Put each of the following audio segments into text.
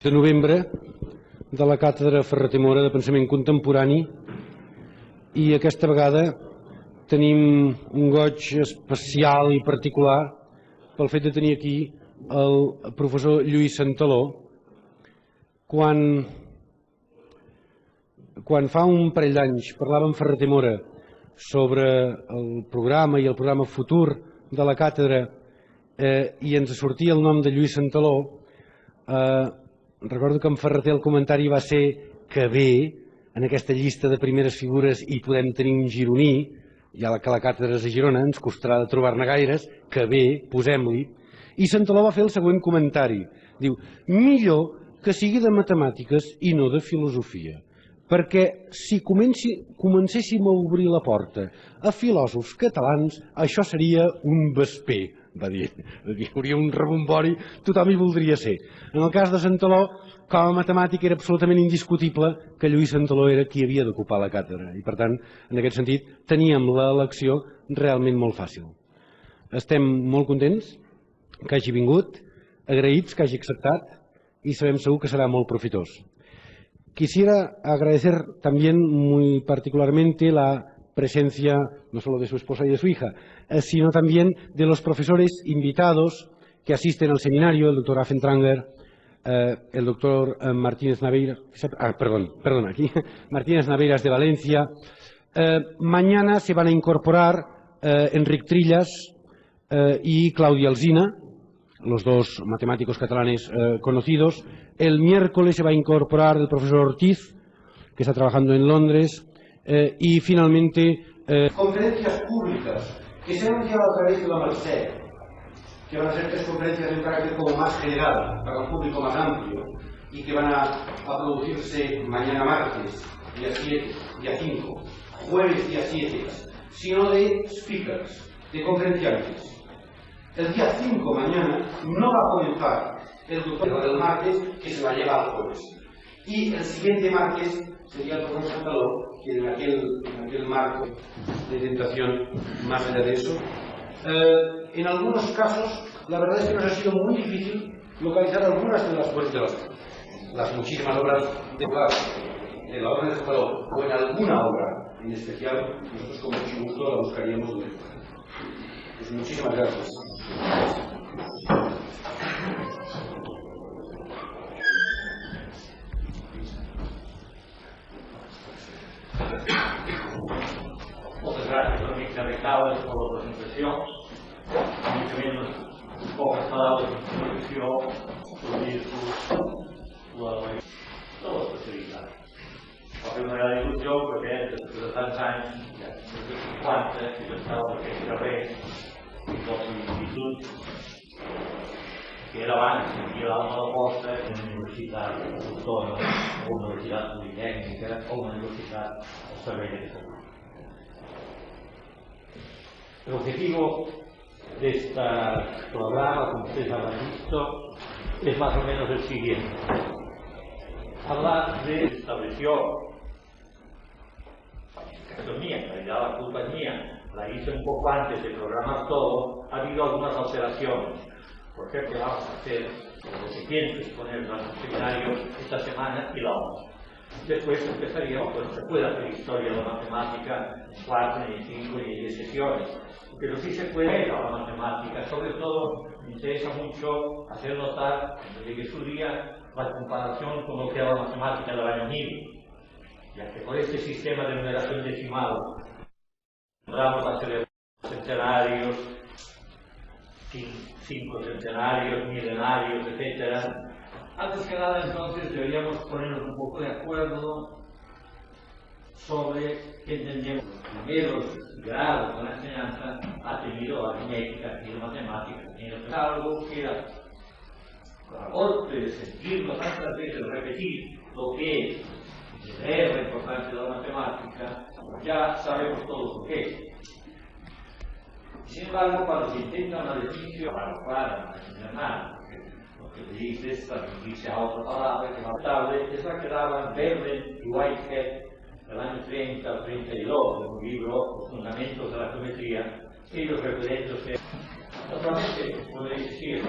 de novembre de la Càtedra Ferrater Mora de Pensament Contemporani, i aquesta vegada tenim un goig especial i particular pel fet de tenir aquí el professor Lluís Santaló. Quan fa un parell d'anys parlàvem amb Ferrater Mora sobre el programa i el programa futur de la càtedra i ens sortia el nom de Lluís Santaló, recordo que en Ferrater el comentari va ser que bé, en aquesta llista de primeres figures hi podem tenir un gironí, ja que la càtedra és a Girona, ens costarà de trobar-ne gaires, que bé, posem-li. I Santaló va fer el següent comentari. Diu, millor que sigui de matemàtiques i no de filosofia, perquè si comencéssim a obrir la porta a filòsofs catalans, això seria un vesper, va dir. Hi hauria un rebombori, tothom hi voldria ser. En el cas de Santaló, com a matemàtic era absolutament indiscutible que Lluís Santaló era qui havia d'ocupar la càtedra i, per tant, en aquest sentit, teníem l'elecció realment molt fàcil. Estem molt contents que hagi vingut, agraïts que hagi acceptat y sabem segur que será muy profitoso. Quisiera agradecer también muy particularmente la presencia no solo de su esposa y de su hija, sino también de los profesores invitados que asisten al seminario, el doctor Affentranger, el doctor Martínez Naveiras, Martínez Naveiras de Valencia. Mañana se van a incorporar Enric Trillas y Claudia Alsina, los dos matemáticos catalanes conocidos. El miércoles se va a incorporar el profesor Ortiz, que está trabajando en Londres. Y finalmente, conferencias públicas que se han anunciado a través de la Merced, que van a ser 3 conferencias de un carácter como más general, para un público más amplio, y que van a producirse mañana martes, día 7, día 5, jueves día 7, sino de speakers, de conferenciantes. El día 5, mañana, no va a comenzar el doctor del martes, que se va a llevar al jueves. Y el siguiente martes sería el profesor Santaló, que en aquel marco de tentación, más allá de eso. En algunos casos, la verdad es que nos ha sido muy difícil localizar algunas de las fuentes, las muchísimas obras de la obra de Santaló, o en alguna obra en especial, nosotros con mucho gusto la buscaríamos. Pues muchísimas gracias. Moltes gràcies, amics de Recaules, per la presentació. Únicament poques paraules d'introducció per dir-vos de l'especialitat. Va fer una gran il·lusió perquè després de tants anys, ja des de 50, que jo estava en aquest carrer, fins al institut, que era abans, aquí a l'Alma de la Costa, en una universitat autònoma, o una universitat politècnica, o una universitat al servei de Catalunya. El objetivo de este programa, como ustedes habrán visto, es más o menos el siguiente. Hablar de estableció que ya la compañía la hice un poco antes de programar todo, ha habido algunas alteraciones. Por ejemplo, vamos a hacer lo que pienso exponer en los seminarios esta semana y la otra. Después empezaríamos, pues no se puede hacer historia de la matemática en 4, ni en 5, ni en 10 sesiones, pero sí se puede ir a la matemática. Sobre todo, me interesa mucho hacer notar, cuando llegue su día, la comparación con lo que era la matemática del año 1000, ya que por este sistema de numeración decimal vamos a celebrar centenarios, 5 centenarios, milenarios, etc. Antes que nada, entonces, deberíamos ponernos un poco de acuerdo sobre qué entendemos. Los primeros grados de la enseñanza ha tenido la aritmética y la matemática. Es algo que era, a golpe de sentirlo tantas veces, repetir lo que es, de leer la importancia de la matemática, ya sabemos todos lo que es. Sin embargo, cuando se intenta una definición para no entender nada, lo que dice dice a otra palabra que más tarde es la que daban Verden y Whitehead del año 30 al 32, en un libro, Los Fundamentos de la Geometría, ellos refiriéndose Naturalmente puede existir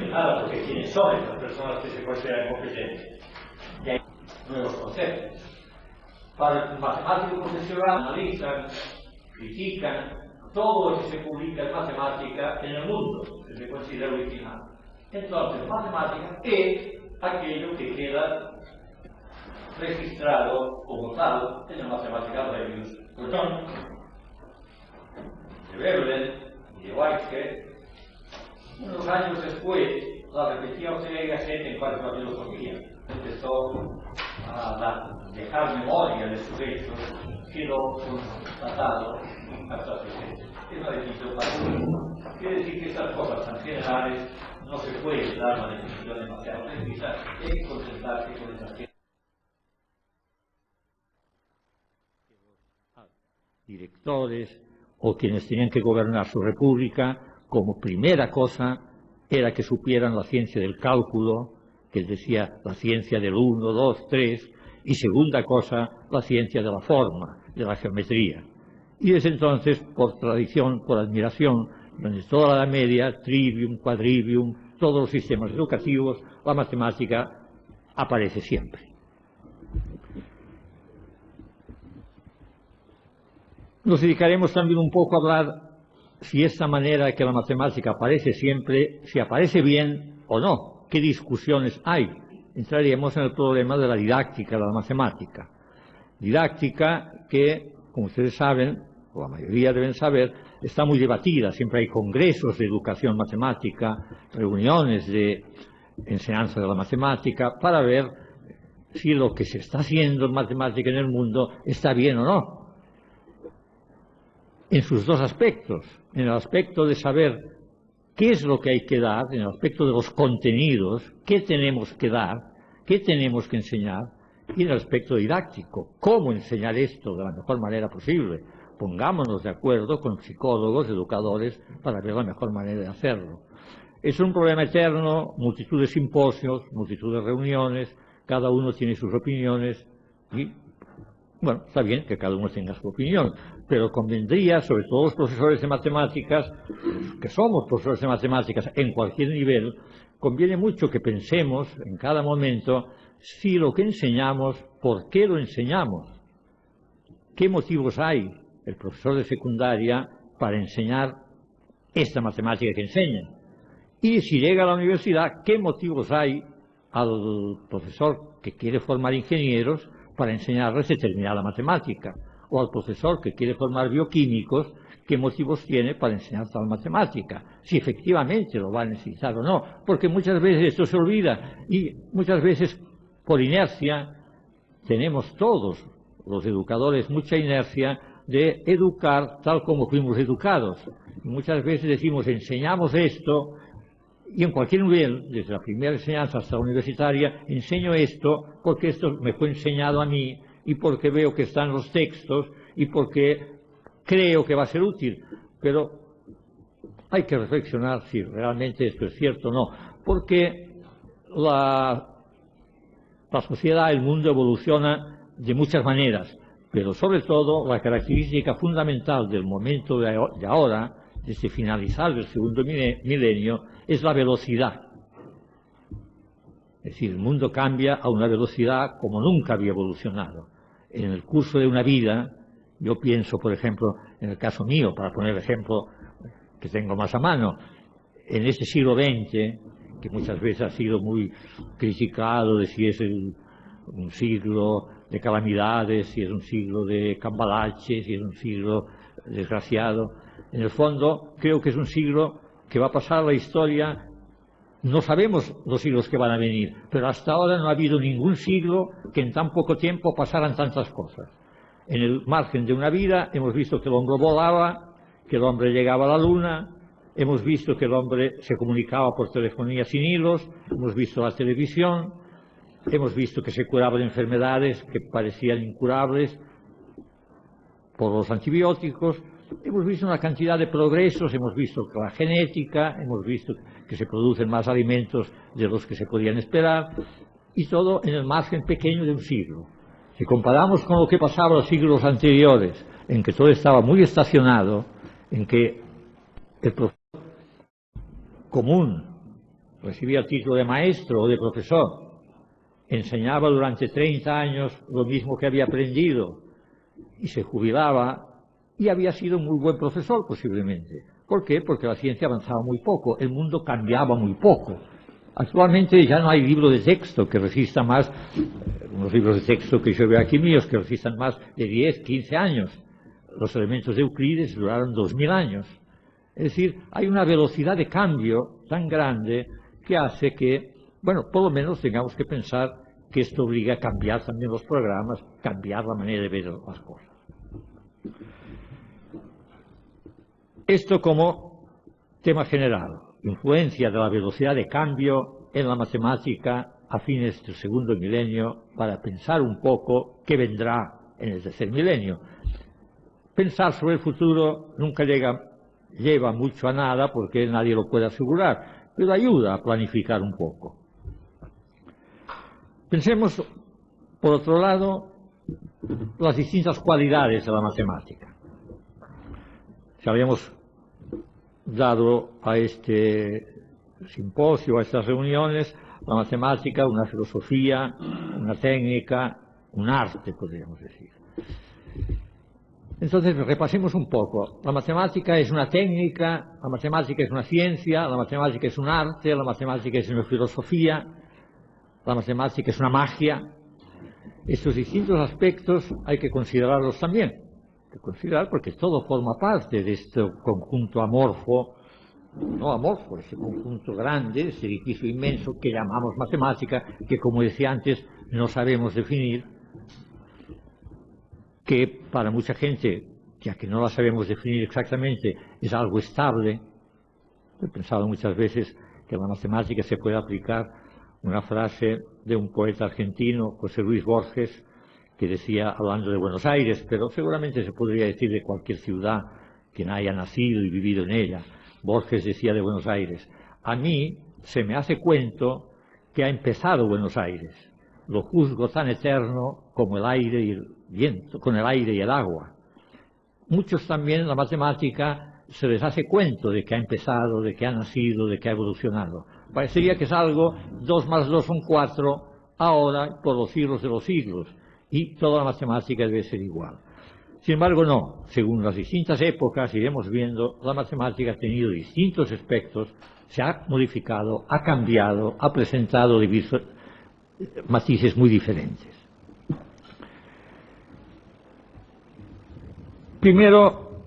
nada porque quiénes son estas personas que se consideran competentes. Y hay nuevos conceptos. Para el matemático profesional analizan, critican todo lo que se publica en matemática en el mundo, que se considera original. Entonces, matemática es aquello que queda registrado como tal en el Mathematical Reviews Platón, de Veblen y de Whitehead. Unos años después, la repetía Ortega y Gasset en cuanto a filosofía. Empezó a dejar memoria de sus hechos, quedó constatado hasta su presente. Es una definición para quiere decir que estas cosas tan generales no se puede dar una definición demasiado precisa, hay que concentrarse con esas directores o quienes tenían que gobernar su república, como primera cosa era que supieran la ciencia del cálculo, que él decía la ciencia del 1, 2, 3, y segunda cosa, la ciencia de la forma, de la geometría. Y desde entonces, por tradición, por admiración, durante toda la Edad Media, trivium, quadrivium, todos los sistemas educativos, la matemática aparece siempre. Nos dedicaremos también un poco a hablar si esta manera que la matemática aparece siempre, si aparece bien o no, qué discusiones hay. Entraremos en el problema de la didáctica de la matemática. Didáctica que, como ustedes saben, o la mayoría deben saber, está muy debatida. Siempre hay congresos de educación matemática, reuniones de enseñanza de la matemática, para ver si lo que se está haciendo en matemática en el mundo está bien o no. En sus dos aspectos, en el aspecto de saber qué es lo que hay que dar, en el aspecto de los contenidos, qué tenemos que dar, qué tenemos que enseñar, y en el aspecto didáctico, cómo enseñar esto de la mejor manera posible. Pongámonos de acuerdo con psicólogos, educadores, para ver la mejor manera de hacerlo. Es un problema eterno, multitud de simposios, multitud de reuniones, cada uno tiene sus opiniones, y bueno, está bien que cada uno tenga su opinión, pero convendría, sobre todo los profesores de matemáticas, que somos profesores de matemáticas en cualquier nivel, conviene mucho que pensemos en cada momento si lo que enseñamos, ¿por qué lo enseñamos? ¿Qué motivos hay el profesor de secundaria para enseñar esta matemática que enseña? Y si llega a la universidad, ¿qué motivos hay al profesor que quiere formar ingenieros para enseñarles determinada matemática? O al profesor que quiere formar bioquímicos, ¿qué motivos tiene para enseñar tal matemática? Si efectivamente lo va a necesitar o no, porque muchas veces esto se olvida y muchas veces por inercia tenemos todos los educadores mucha inercia de educar tal como fuimos educados. Y muchas veces decimos enseñamos esto y en cualquier nivel, desde la primera enseñanza hasta la universitaria, enseño esto porque esto me fue enseñado a mí y porque veo que están los textos y porque creo que va a ser útil. Pero hay que reflexionar si realmente esto es cierto o no, porque la sociedad, el mundo evoluciona de muchas maneras, pero sobre todo la característica fundamental del momento de ahora, desde finalizar el segundo milenio, es la velocidad. Es decir, el mundo cambia a una velocidad como nunca había evolucionado. En el curso de una vida, yo pienso, por ejemplo, en el caso mío, para poner el ejemplo que tengo más a mano, en este siglo XX, que muchas veces ha sido muy criticado de si es un siglo de calamidades, si es un siglo de cambalache, si es un siglo desgraciado. En el fondo, creo que es un siglo que va a pasar a la historia. No sabemos los siglos que van a venir, pero hasta ahora no ha habido ningún siglo que en tan poco tiempo pasaran tantas cosas. En el margen de una vida hemos visto que el hombre volaba, que el hombre llegaba a la luna, hemos visto que el hombre se comunicaba por telefonía sin hilos, hemos visto la televisión, hemos visto que se curaban enfermedades que parecían incurables por los antibióticos, hemos visto una cantidad de progresos, hemos visto que la genética, hemos visto que se producen más alimentos de los que se podían esperar, y todo en el margen pequeño de un siglo. Si comparamos con lo que pasaba en los siglos anteriores, en que todo estaba muy estacionado, en que el profesor común, recibía el título de maestro o de profesor, enseñaba durante 30 años lo mismo que había aprendido y se jubilaba y había sido un muy buen profesor posiblemente. ¿Por qué? Porque la ciencia avanzaba muy poco, el mundo cambiaba muy poco. Actualmente ya no hay libro de texto que resista más, unos libros de texto que yo veo aquí míos, que resistan más de 10, 15 años. Los elementos de Euclides duraron 2000 años. Es decir, hay una velocidad de cambio tan grande que hace que, bueno, por lo menos tengamos que pensar que esto obliga a cambiar también los programas, cambiar la manera de ver las cosas. Esto como tema general, influencia de la velocidad de cambio en la matemática a fines del segundo milenio, para pensar un poco qué vendrá en el tercer milenio. Pensar sobre el futuro nunca lleva mucho a nada porque nadie lo puede asegurar, pero ayuda a planificar un poco. Pensemos, por otro lado, las distintas cualidades de la matemática. Si habíamos dado a este simposio, a estas reuniones, la matemática, una filosofía, una técnica, un arte, podríamos decir. Entonces, repasemos un poco. La matemática es una técnica, la matemática es una ciencia, la matemática es un arte, la matemática es una filosofía, la matemática es una magia. Estos distintos aspectos hay que considerarlos también. Hay que considerar porque todo forma parte de este conjunto amorfo, no amorfo, ese conjunto grande, ese edificio inmenso que llamamos matemática, que como decía antes, no sabemos definir, que para mucha gente, ya que no la sabemos definir exactamente, es algo estable. He pensado muchas veces que a la matemática se puede aplicar una frase de un poeta argentino, José Luis Borges, que decía, hablando de Buenos Aires, pero seguramente se podría decir de cualquier ciudad quien haya nacido y vivido en ella. Borges decía de Buenos Aires: a mí se me hace cuento que ha empezado Buenos Aires. Lo juzgo tan eterno como el aire y el viento, con el aire y el agua. Muchos también en la matemática se les hace cuento de que ha empezado, de que ha nacido, de que ha evolucionado. Parecería que es algo, 2 más 2 son 4, ahora por los siglos de los siglos, y toda la matemática debe ser igual. Sin embargo, no. Según las distintas épocas, iremos viendo, la matemática ha tenido distintos aspectos, se ha modificado, ha cambiado, ha presentado diversos matices muy diferentes. Primero,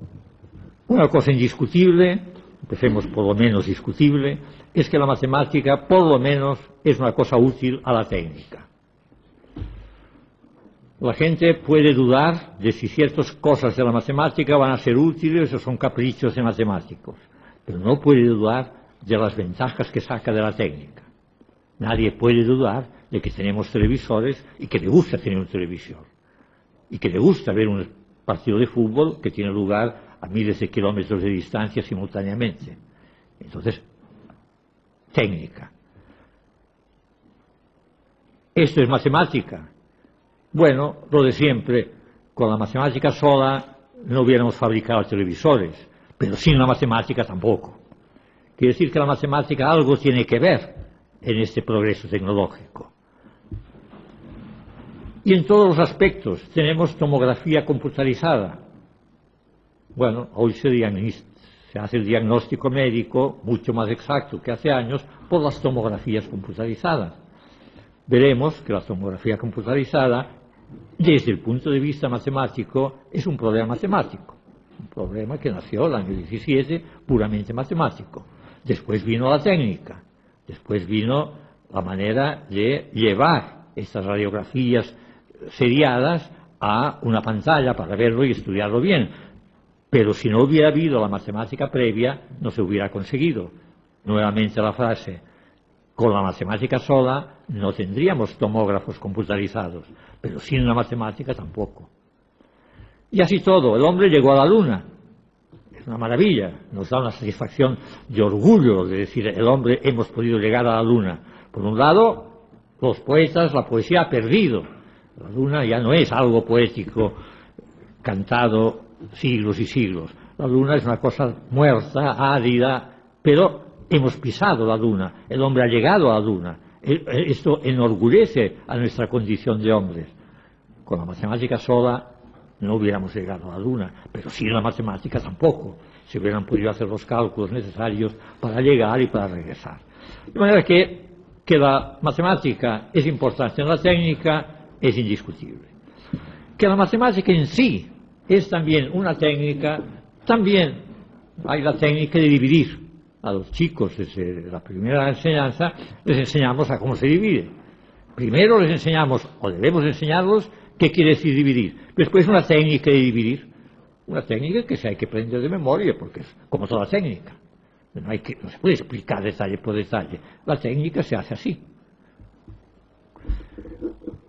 una cosa indiscutible, empecemos por lo menos discutible, es que la matemática por lo menos es una cosa útil a la técnica. La gente puede dudar de si ciertas cosas de la matemática van a ser útiles o son caprichos de matemáticos, pero no puede dudar de las ventajas que saca de la técnica. Nadie puede dudar de que tenemos televisores y que le gusta tener un televisor y que le gusta ver un partido de fútbol que tiene lugar a miles de kilómetros de distancia simultáneamente. Entonces, técnica. ¿Esto es matemática? Bueno, lo de siempre. Con la matemática sola no hubiéramos fabricado televisores, pero sin la matemática tampoco. Quiere decir que la matemática algo tiene que ver en este progreso tecnológico. Y en todos los aspectos tenemos tomografía computarizada. Bueno, hoy se hace el diagnóstico médico mucho más exacto que hace años por las tomografías computarizadas. Veremos que la tomografía computarizada, desde el punto de vista matemático, es un problema matemático. Un problema que nació en el año 17, puramente matemático. Después vino la técnica. Después vino la manera de llevar estas radiografías seriadas a una pantalla para verlo y estudiarlo bien. Pero si no hubiera habido la matemática previa, no se hubiera conseguido. Nuevamente la frase: con la matemática sola no tendríamos tomógrafos computarizados, pero sin la matemática tampoco. Y así todo, el hombre llegó a la Luna. Es una maravilla, nos da una satisfacción de orgullo de decir, el hombre hemos podido llegar a la Luna. Por un lado, los poetas, la poesía ha perdido. La Luna ya no es algo poético, cantado siglos y siglos. La Luna es una cosa muerta, árida, pero hemos pisado la luna, el hombre ha llegado a la luna. Esto enorgullece a nuestra condición de hombres. Con la matemática sola no hubiéramos llegado a la luna, pero sin la matemática tampoco. Se hubieran podido hacer los cálculos necesarios para llegar y para regresar. De manera que la matemática es importante en la técnica es indiscutible. Que la matemática en sí es también una técnica, también hay la técnica de dividir. A los chicos desde la primera enseñanza les enseñamos a cómo se divide. Primero les enseñamos, o debemos enseñarlos, qué quiere decir dividir. Después una técnica de dividir, una técnica que se hay que aprender de memoria, porque es como toda técnica. No se puede explicar detalle por detalle. La técnica se hace así.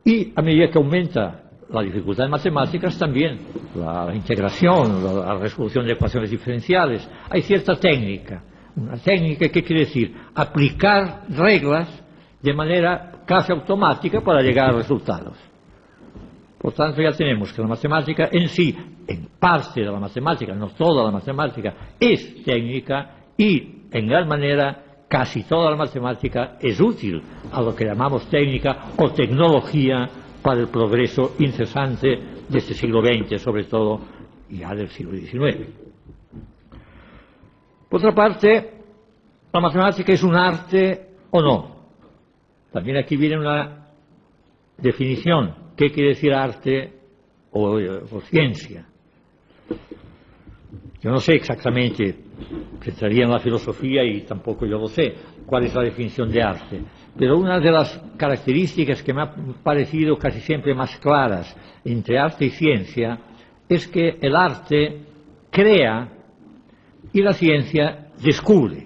Y a medida que aumenta la dificultad en matemáticas, también la integración, la resolución de ecuaciones diferenciales, hay cierta técnica. Una técnica que quiere decir aplicar reglas de manera casi automática para llegar a resultados. Por tanto, ya tenemos que la matemática en sí, en parte de la matemática, no toda la matemática, es técnica y, en gran manera, casi toda la matemática es útil a lo que llamamos técnica o tecnología para el progreso incesante de este siglo XX, sobre todo, y ya del siglo XIX. Por otra parte, ¿la matemática es un arte o no? También aquí viene una definición. ¿Qué quiere decir arte o ciencia? Yo no sé exactamente, entraría en la filosofía y tampoco yo lo sé, cuál es la definición de arte. Pero una de las características que me ha parecido casi siempre más claras entre arte y ciencia es que el arte crea y la ciencia descubre.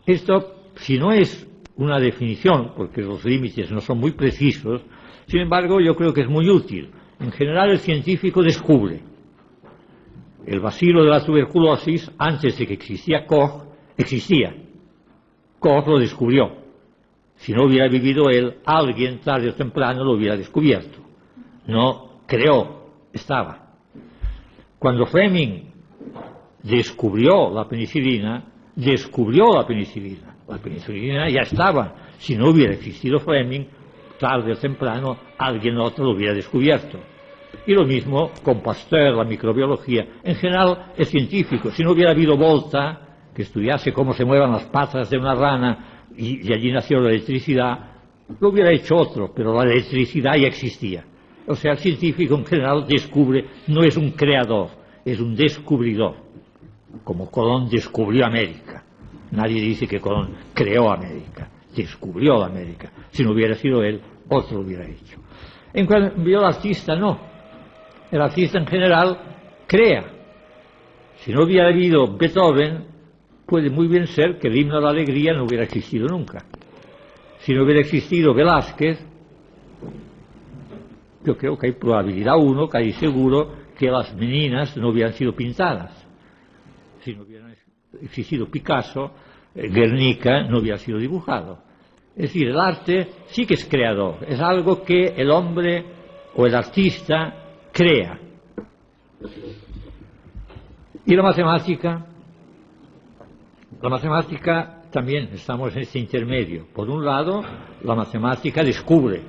Esto, si no es una definición, porque los límites no son muy precisos, sin embargo yo creo que es muy útil. En general el científico descubre. El bacilo de la tuberculosis, antes de que existía Koch, existía. Koch lo descubrió. Si no hubiera vivido él, alguien tarde o temprano lo hubiera descubierto. No creó, estaba. Cuando Fleming descubrió la penicilina. La penicilina ya estaba. Si no hubiera existido Fleming, tarde o temprano alguien otro lo hubiera descubierto. Y lo mismo con Pasteur, la microbiología. En general es científico. Si no hubiera habido Volta, que estudiase cómo se mueven las patas de una rana y allí nació la electricidad, lo hubiera hecho otro, pero la electricidad ya existía. O sea, el científico en general descubre, no es un creador, es un descubridor. Como Colón descubrió América. Nadie dice que Colón creó América, descubrió América. Si no hubiera sido él, otro lo hubiera hecho. En cambio, el artista no. El artista en general crea. Si no hubiera habido Beethoven, puede muy bien ser que el himno de la alegría no hubiera existido nunca. Si no hubiera existido Velázquez, yo creo que hay probabilidad uno, casi seguro, que las meninas no hubieran sido pintadas. Si no hubiera existido Picasso, Guernica no hubiera sido dibujado. Es decir, el arte sí que es creador, es algo que el hombre o el artista crea. Y la matemática también estamos en este intermedio. Por un lado, la matemática descubre.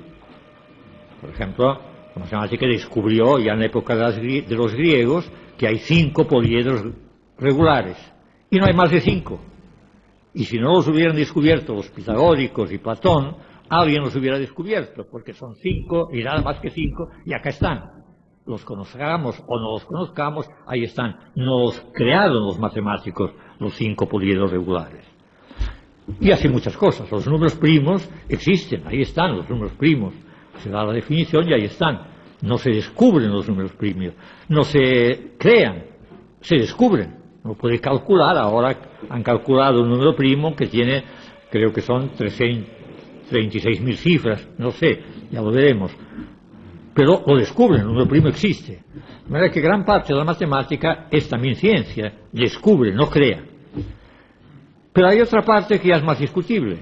Por ejemplo, la matemática descubrió ya en la época de los griegos que hay 5 poliedros regulares y no hay más de 5. Y si no los hubieran descubierto los pitagóricos y Platón, alguien los hubiera descubierto, porque son 5 y nada más que 5 y acá están. Los conozcamos o no los conozcamos, ahí están. No los crearon los matemáticos, los 5 poliedros regulares. Y hace muchas cosas. Los números primos existen, ahí están los números primos. Se da la definición y ahí están. No se descubren los números primos, no se crean, se descubren. No puede calcular, ahora han calculado un número primo que tiene, creo que son 36.000 cifras, no sé, ya lo veremos. Pero lo descubren, el número primo existe. De manera que gran parte de la matemática es también ciencia, descubre, no crea. Pero hay otra parte que ya es más discutible.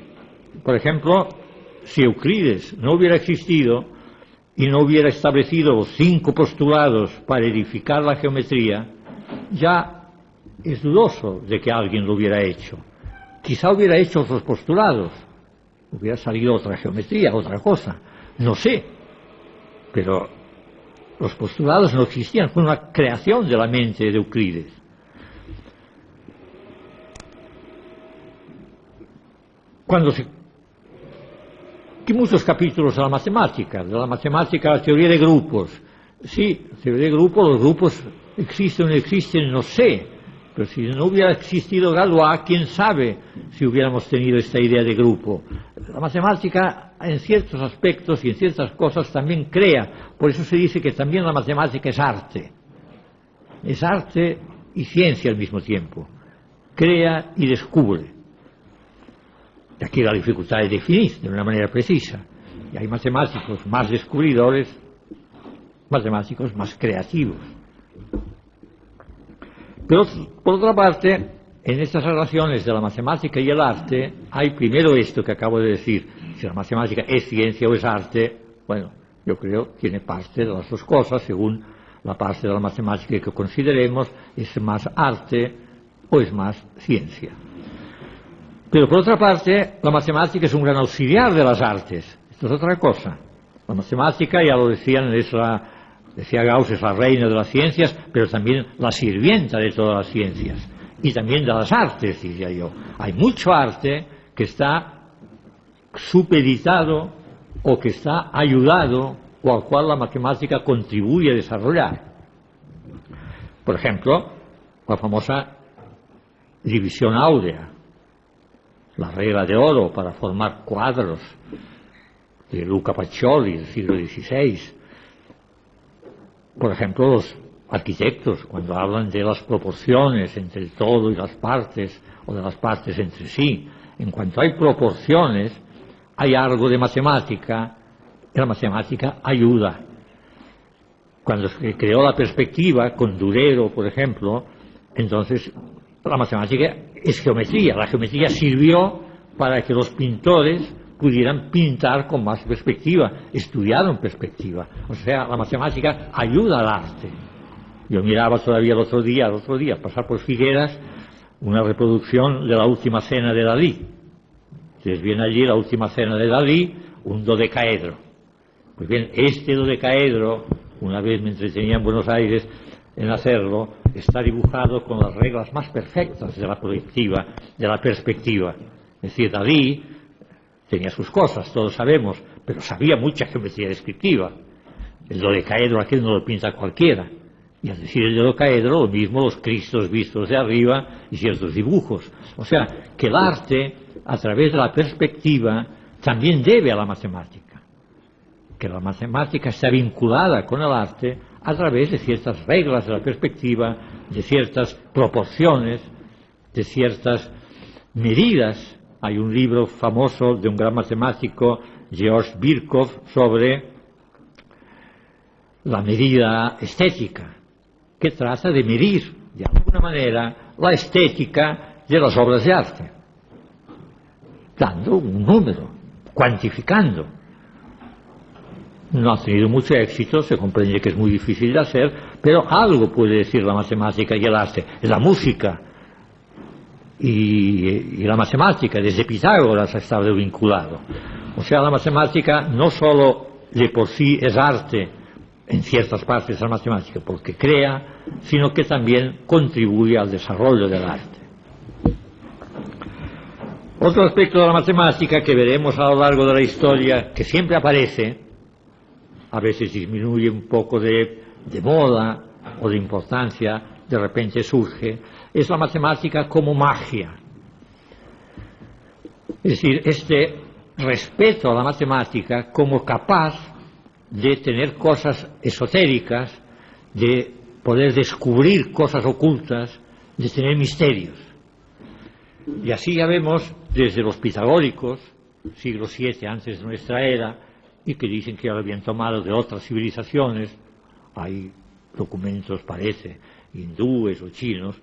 Por ejemplo, si Euclides no hubiera existido y no hubiera establecido los 5 postulados para edificar la geometría, ya es dudoso de que alguien lo hubiera hecho. Quizá hubiera hecho otros postulados, hubiera salido otra geometría, otra cosa, no sé, pero los postulados no existían, fue una creación de la mente de Euclides. Hay muchos capítulos de la matemática la teoría de grupos. Sí, la teoría de grupos, los grupos existen o no existen, no sé, pero si no hubiera existido Galois, quién sabe si hubiéramos tenido esta idea de grupo. La matemática en ciertos aspectos y en ciertas cosas también crea, por eso se dice que también la matemática es arte y ciencia al mismo tiempo, crea y descubre. Y aquí la dificultad es definir de una manera precisa, y hay matemáticos más descubridores, matemáticos más creativos. Pero, por otra parte, en estas relaciones de la matemática y el arte, hay primero esto que acabo de decir, si la matemática es ciencia o es arte, bueno, yo creo que tiene parte de las dos cosas, según la parte de la matemática que consideremos, es más arte o es más ciencia. Pero por otra parte, la matemática es un gran auxiliar de las artes, esto es otra cosa. La matemática, ya lo decían, decía Gauss, es la reina de las ciencias, pero también la sirvienta de todas las ciencias. Y también de las artes, diría yo. Hay mucho arte que está supeditado o que está ayudado o al cual la matemática contribuye a desarrollar. Por ejemplo, la famosa división áurea, la regla de oro para formar cuadros de Luca Pacioli del siglo XVI. Por ejemplo, los arquitectos, cuando hablan de las proporciones entre el todo y las partes, o de las partes entre sí, en cuanto hay proporciones, hay algo de matemática, y la matemática ayuda. Cuando se creó la perspectiva, con Durero, por ejemplo, entonces la matemática es geometría. La geometría sirvió para que los pintores pudieran pintar con más perspectiva, estudiaron perspectiva. O sea, la matemática ayuda al arte. Yo miraba todavía el otro día, pasar por Figueras, una reproducción de la Última Cena de Dalí. Ustedes ven allí la Última Cena de Dalí, un dodecaedro. Pues bien, este dodecaedro, una vez me entretenía en Buenos Aires en hacerlo, está dibujado con las reglas más perfectas de la proyectiva, de la perspectiva. Es decir, Dalí tenía sus cosas, todos sabemos, pero sabía mucha geometría descriptiva. El dodecaedro aquel no lo pinta cualquiera. Y al decir el dodecaedro, lo mismo los cristos vistos de arriba y ciertos dibujos. O sea, que el arte, a través de la perspectiva, también debe a la matemática. Que la matemática está vinculada con el arte a través de ciertas reglas de la perspectiva, de ciertas proporciones, de ciertas medidas. Hay un libro famoso de un gran matemático, George Birkhoff, sobre la medida estética, que trata de medir, de alguna manera, la estética de las obras de arte, dando un número, cuantificando. No ha tenido mucho éxito, se comprende que es muy difícil de hacer, pero algo puede decir la matemática y el arte. La música y la matemática, desde Pitágoras ha estado vinculado. O sea, la matemática no solo de por sí es arte en ciertas partes de la matemática, porque crea, sino que también contribuye al desarrollo del arte. Otro aspecto de la matemática que veremos a lo largo de la historia, que siempre aparece, a veces disminuye un poco de moda o de importancia, de repente surge, es la matemática como magia. Es decir, este respeto a la matemática como capaz de tener cosas esotéricas, de poder descubrir cosas ocultas, de tener misterios. Y así ya vemos desde los pitagóricos, siglo VII antes de nuestra era, y que dicen que ya lo habían tomado de otras civilizaciones, hay documentos, parece, hindúes o chinos,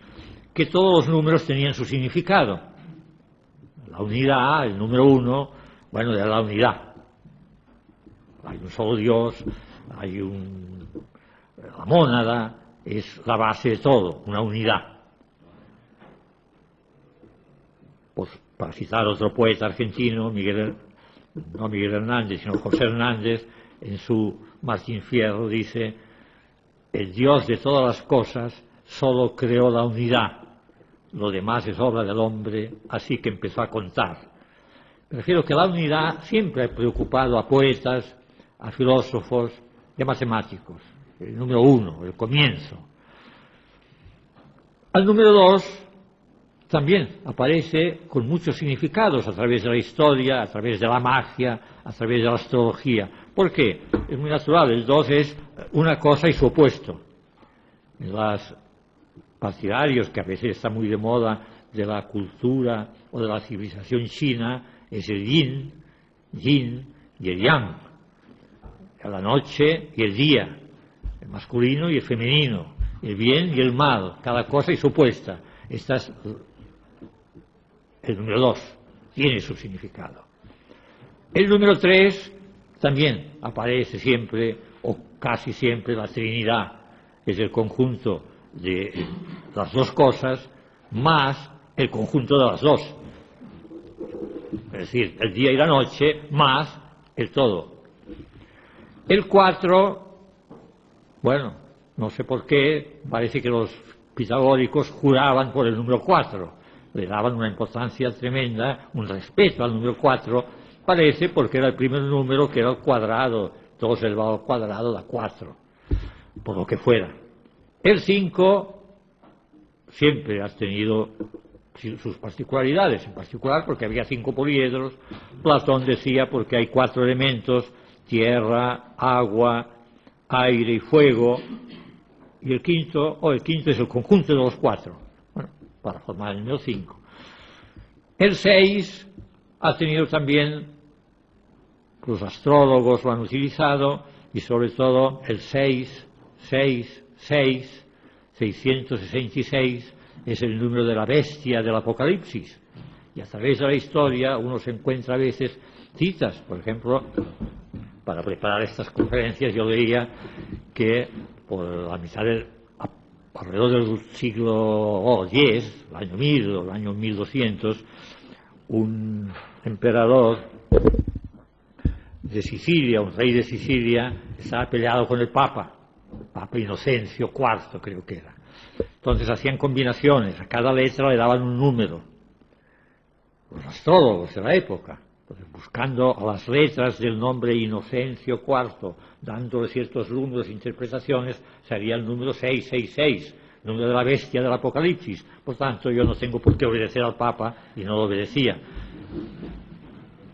que todos los números tenían su significado. La unidad, el número 1, bueno, era la unidad. Hay un solo Dios, la mónada es la base de todo, una unidad. para citar otro poeta argentino, no Miguel Hernández, sino José Hernández, en su Martín Fierro dice: el Dios de todas las cosas solo creó la unidad, lo demás es obra del hombre, así que empezó a contar. Prefiero que la unidad siempre ha preocupado a poetas, a filósofos y a matemáticos. El número 1, el comienzo. Al número 2 también aparece con muchos significados a través de la historia, a través de la magia, a través de la astrología. ¿Por qué? Es muy natural, el 2 es una cosa y su opuesto. En los partidarios, que a veces está muy de moda, de la cultura o de la civilización china, es el yin y el yang, la noche y el día, el masculino y el femenino, el bien y el mal, cada cosa y su opuesta. Esta es el número 2, tiene su significado. El número 3 también aparece siempre, o casi siempre, la Trinidad. Es el conjunto de las dos cosas más el conjunto de las dos. Es decir, el día y la noche más el todo. El 4, bueno, no sé por qué, parece que los pitagóricos juraban por el número 4, le daban una importancia tremenda, un respeto al número 4, parece porque era el primer número que era el cuadrado, 2 elevado al cuadrado da 4, por lo que fuera. El 5 siempre ha tenido sus particularidades, en particular porque había 5 poliedros. Platón decía porque hay 4 elementos: tierra, agua, aire y fuego, y el quinto es el conjunto de los 4, bueno, para formar el número 5. El 6 ha tenido también, los astrólogos lo han utilizado, y sobre todo el 666 es el número de la bestia del Apocalipsis, y a través de la historia uno se encuentra a veces citas. Por ejemplo, para preparar estas conferencias yo leía que por la mitad alrededor del siglo X, el año 1000 o el año 1200, un emperador de Sicilia, un rey de Sicilia, estaba peleado con el Papa Inocencio IV, creo que era. Entonces hacían combinaciones, a cada letra le daban un número, los astrólogos de la época. Entonces, buscando a las letras del nombre Inocencio IV, dándole ciertos números e interpretaciones, sería el número 666, número de la bestia del Apocalipsis. Por tanto, yo no tengo por qué obedecer al Papa, y no lo obedecía.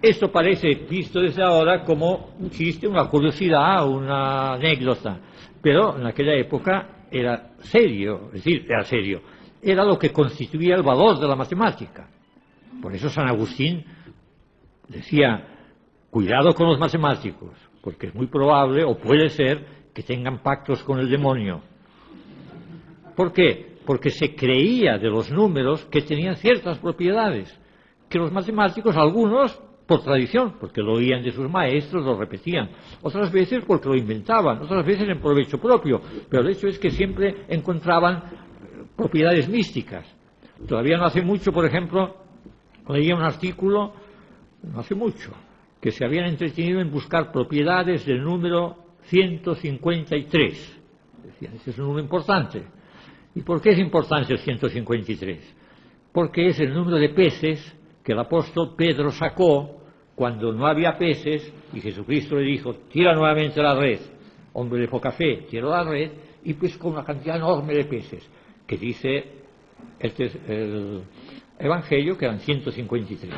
Esto parece, visto desde ahora, como un chiste, una curiosidad, una anécdota, pero en aquella época era serio, es decir, era lo que constituía el valor de la matemática. Por eso San Agustín decía: cuidado con los matemáticos, porque es muy probable, o puede ser, que tengan pactos con el demonio. ¿Por qué? Porque se creía de los números que tenían ciertas propiedades, que los matemáticos, algunos, por tradición, porque lo oían de sus maestros, lo repetían, otras veces porque lo inventaban, otras veces en provecho propio, pero el hecho es que siempre encontraban propiedades místicas. Todavía no hace mucho, por ejemplo, leía un artículo, no hace mucho, que se habían entretenido en buscar propiedades del número 153. Decían, ese es un número importante. ¿Y por qué es importante el 153? Porque es el número de peces que el apóstol Pedro sacó cuando no había peces, y Jesucristo le dijo: tira nuevamente la red. Hombre de poca fe, tiró la red y pescó una cantidad enorme de peces, que dice el Evangelio que eran 153.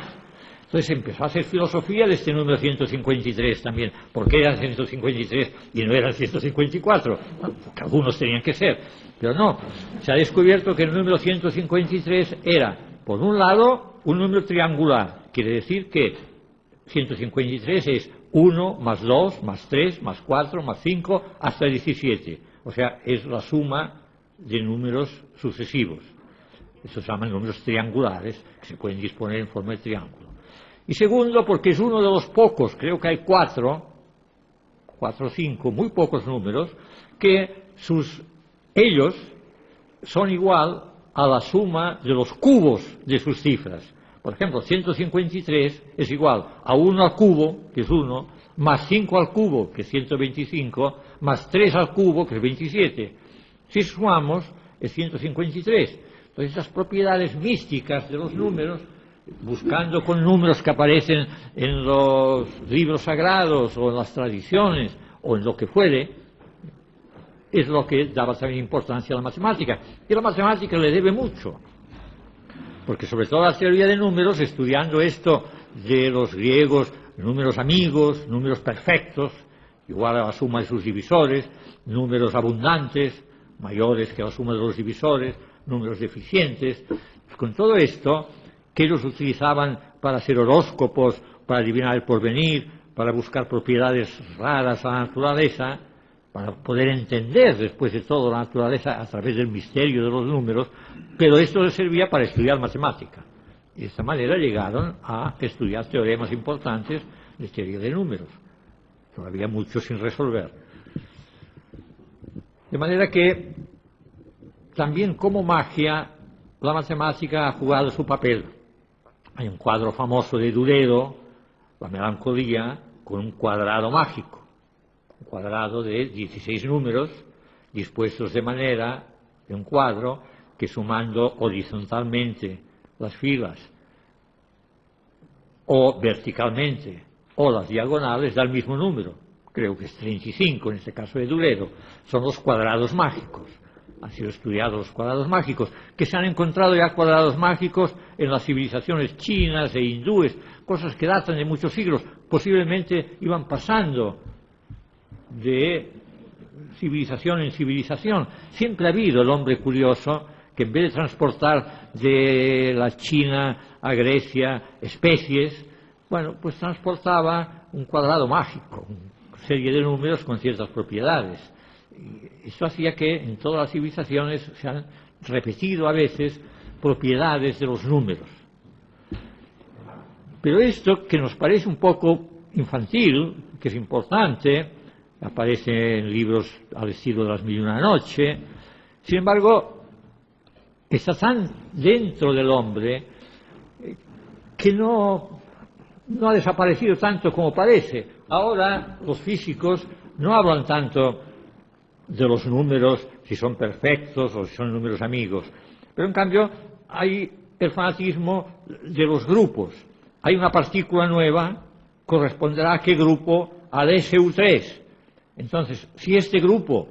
Entonces empezó a hacer filosofía de este número 153 también. ¿Por qué eran 153 y no eran 154? Bueno, porque algunos tenían que ser, pero no. Se ha descubierto que el número 153 era, por un lado, un número triangular. Quiere decir que 153 es 1 más 2 más 3 más 4 más 5 hasta 17. O sea, es la suma de números sucesivos. Estos se llaman números triangulares, que se pueden disponer en forma de triángulo. Y segundo, porque es uno de los pocos, creo que hay 4 o 5, muy pocos números, que ellos son igual a la suma de los cubos de sus cifras. Por ejemplo, 153 es igual a 1 al cubo, que es 1, más 5 al cubo, que es 125, más 3 al cubo, que es 27. Si sumamos, es 153. Entonces, esas propiedades místicas de los números, buscando con números que aparecen en los libros sagrados o en las tradiciones o en lo que fuere, es lo que daba también importancia a la matemática. Y la matemática le debe mucho, porque sobre todo la teoría de números, estudiando esto de los griegos, números amigos, números perfectos, igual a la suma de sus divisores, números abundantes, mayores que la suma de los divisores, números deficientes, pues con todo esto, que ellos utilizaban para hacer horóscopos, para adivinar el porvenir, para buscar propiedades raras a la naturaleza, para poder entender después de todo la naturaleza a través del misterio de los números, pero esto les servía para estudiar matemática. Y de esta manera llegaron a estudiar teoremas importantes de teoría de números. Todavía muchos sin resolver. De manera que también como magia la matemática ha jugado su papel. Hay un cuadro famoso de Durero, La melancolía, con un cuadrado mágico. Un cuadrado de 16 números dispuestos de manera, de un cuadro, que sumando horizontalmente las filas o verticalmente o las diagonales da el mismo número. Creo que es 35 en este caso de Durero. Son los cuadrados mágicos. Han sido estudiados los cuadrados mágicos, que se han encontrado ya cuadrados mágicos en las civilizaciones chinas e hindúes, cosas que datan de muchos siglos, posiblemente iban pasando de civilización en civilización. Siempre ha habido el hombre curioso que en vez de transportar de la China a Grecia especies, bueno, pues transportaba un cuadrado mágico, una serie de números con ciertas propiedades. Y esto hacía que en todas las civilizaciones se han repetido a veces propiedades de los números. Pero esto, que nos parece un poco infantil, que es importante, aparece en libros al estilo de Las Mil y una Noche, sin embargo, está tan dentro del hombre que no ha desaparecido tanto como parece. Ahora los físicos no hablan tanto de los números, si son perfectos o si son números amigos, pero en cambio hay el fanatismo de los grupos. Hay una partícula nueva, corresponderá a qué grupo, al SU3. Entonces, si este grupo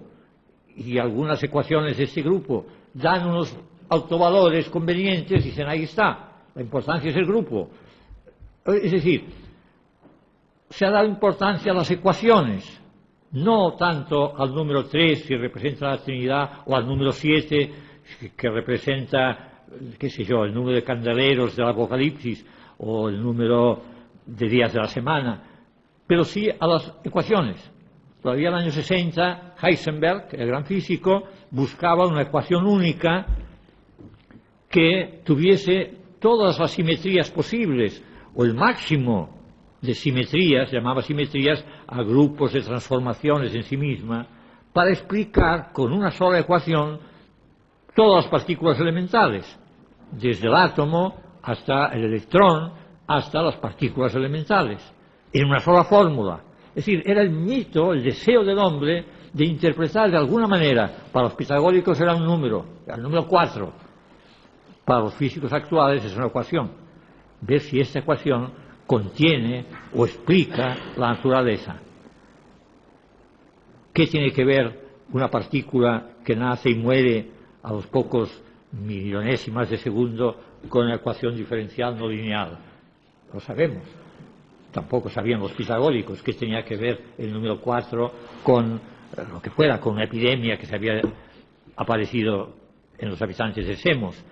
y algunas ecuaciones de este grupo dan unos autovalores convenientes, dicen ahí está, la importancia es el grupo. Es decir, se ha dado importancia a las ecuaciones, no tanto al número 3, que representa la Trinidad, o al número 7, que representa, qué sé yo, el número de candeleros del Apocalipsis, o el número de días de la semana, pero sí a las ecuaciones. Todavía en el año 60, Heisenberg, el gran físico, buscaba una ecuación única que tuviese todas las simetrías posibles, o el máximo de simetrías, llamaba simetrías a grupos de transformaciones en sí misma, para explicar con una sola ecuación todas las partículas elementales, desde el átomo hasta el electrón, hasta las partículas elementales, en una sola fórmula. Es decir, era el mito, el deseo del hombre de interpretar de alguna manera. Para los pitagóricos era un número, el número 4. Para los físicos actuales es una ecuación. Ver si esta ecuación contiene o explica la naturaleza. ¿Qué tiene que ver una partícula que nace y muere a los pocos millonésimas de segundo con la ecuación diferencial no lineal? Lo sabemos. Tampoco sabían los pitagóricos qué tenía que ver el número 4 con lo que fuera, con una epidemia que se había aparecido en los habitantes de Semos.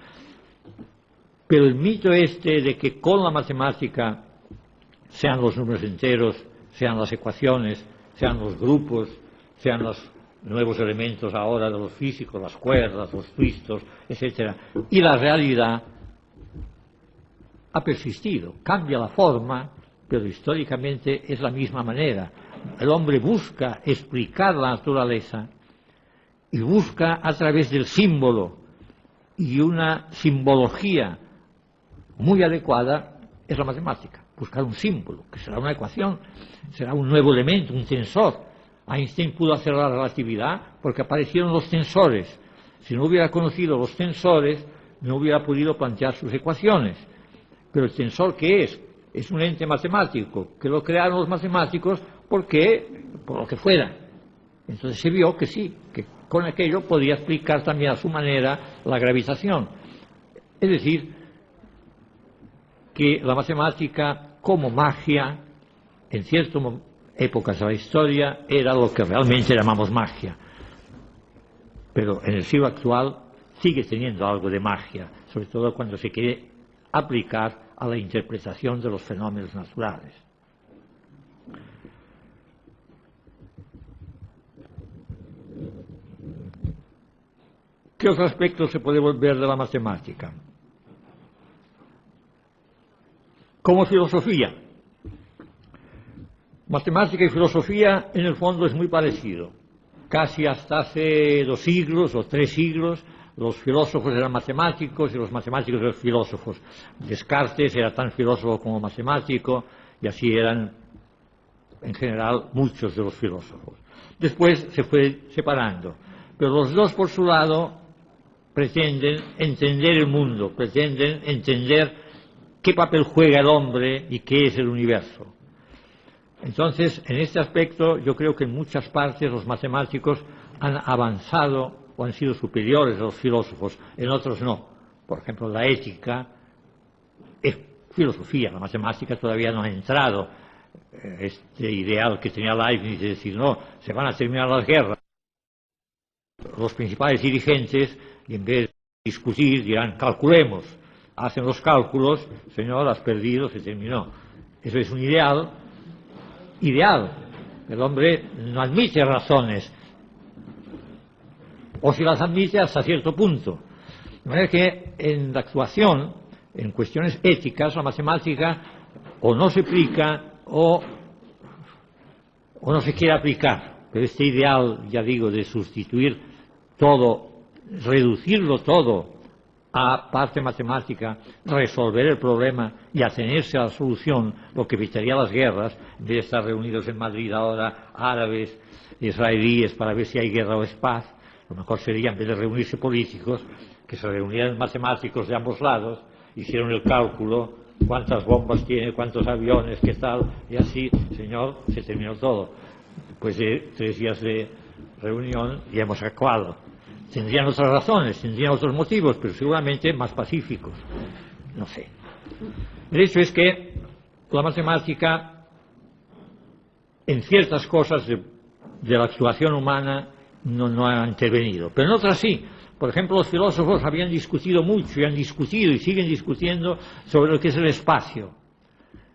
Pero el mito este de que con la matemática, sean los números enteros, sean las ecuaciones, sean los grupos, sean los nuevos elementos ahora de los físicos, las cuerdas, los twistos, etc., y la realidad ha persistido. Cambia la forma, pero históricamente es la misma manera. El hombre busca explicar la naturaleza y busca a través del símbolo y una simbología muy adecuada es la matemática. Buscar un símbolo, que será una ecuación, será un nuevo elemento, un tensor. Einstein pudo hacer la relatividad porque aparecieron los tensores. Si no hubiera conocido los tensores, no hubiera podido plantear sus ecuaciones. Pero el tensor, ¿qué es? Es un ente matemático, que lo crearon los matemáticos porque, por lo que fuera. Entonces se vio que sí, que con aquello podía explicar también a su manera la gravitación. Es decir, que la matemática como magia, en ciertas épocas de la historia, era lo que realmente llamamos magia. Pero en el siglo actual sigue teniendo algo de magia, sobre todo cuando se quiere aplicar a la interpretación de los fenómenos naturales. ¿Qué otro aspecto se puede ver de la matemática? Como filosofía. Matemática y filosofía, en el fondo, es muy parecido. Casi hasta hace 2 siglos o 3 siglos, los filósofos eran matemáticos y los matemáticos eran filósofos. Descartes era tan filósofo como matemático, y así eran, en general, muchos de los filósofos. Después se fue separando, pero los dos, por su lado, pretenden entender el mundo, pretenden entender qué papel juega el hombre y qué es el universo. Entonces, en este aspecto, yo creo que en muchas partes los matemáticos han avanzado o han sido superiores a los filósofos, en otros no. Por ejemplo, la ética es filosofía, la matemática todavía no ha entrado. Este ideal que tenía Leibniz de decir, no, se van a terminar las guerras. Los principales dirigentes, y en vez de discutir, dirán, calculemos. Hacen los cálculos, señor, has perdido, se terminó. Eso es un ideal. El hombre no admite razones, o si las admite hasta cierto punto. De manera que en la actuación, en cuestiones éticas, la matemática o no se aplica o no se quiere aplicar. Pero este ideal, ya digo, de sustituir todo, reducirlo todo a parte matemática, resolver el problema y atenerse a la solución, lo que evitaría las guerras, en vez de estar reunidos en Madrid ahora árabes, israelíes, para ver si hay guerra o es paz. Lo mejor sería, en vez de reunirse políticos, que se reunieran matemáticos de ambos lados, hicieron el cálculo, cuántas bombas tiene, cuántos aviones, qué tal, y así, señor, se terminó todo. Después de 3 días de reunión ya hemos acabado. Tendrían otras razones, tendrían otros motivos, pero seguramente más pacíficos. No sé. El hecho es que la matemática, en ciertas cosas de la actuación humana, no ha intervenido, pero en otras sí. Por ejemplo, los filósofos habían discutido mucho y han discutido y siguen discutiendo sobre lo que es el espacio.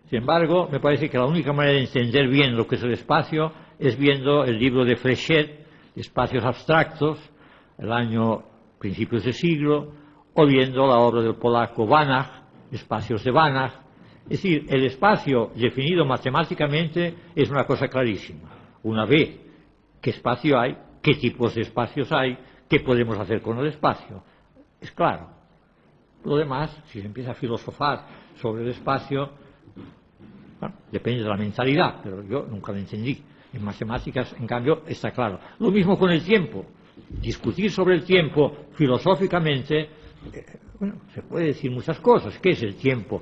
Sin embargo, me parece que la única manera de entender bien lo que es el espacio es viendo el libro de Fréchet, Espacios Abstractos, el año principios de siglo, o viendo la obra del polaco Banach, Espacios de Banach. Es decir, el espacio definido matemáticamente es una cosa clarísima. Una ve qué espacio hay, qué tipos de espacios hay, qué podemos hacer con el espacio. Es claro. Lo demás, si se empieza a filosofar sobre el espacio, bueno, depende de la mentalidad, pero yo nunca lo entendí. En matemáticas, en cambio, está claro. Lo mismo con el tiempo. Discutir sobre el tiempo filosóficamente, bueno, se puede decir muchas cosas. ¿Qué es el tiempo?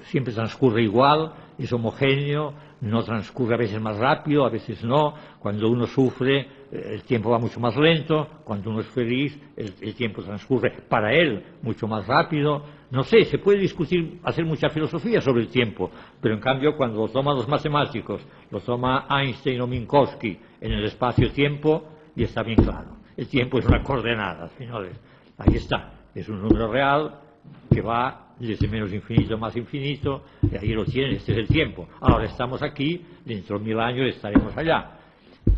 Siempre transcurre igual, es homogéneo, no transcurre a veces más rápido, a veces no. Cuando uno sufre, el tiempo va mucho más lento. Cuando uno es feliz, el tiempo transcurre para él mucho más rápido. No sé, se puede discutir, hacer mucha filosofía sobre el tiempo, pero en cambio cuando lo toman los matemáticos, lo toma Einstein o Minkowski en el espacio-tiempo, y está bien claro. El tiempo es una coordenada, señores. Ahí está. Es un número real que va desde menos infinito a más infinito, y ahí lo tienen, este es el tiempo. Ahora estamos aquí, dentro de 1000 años estaremos allá.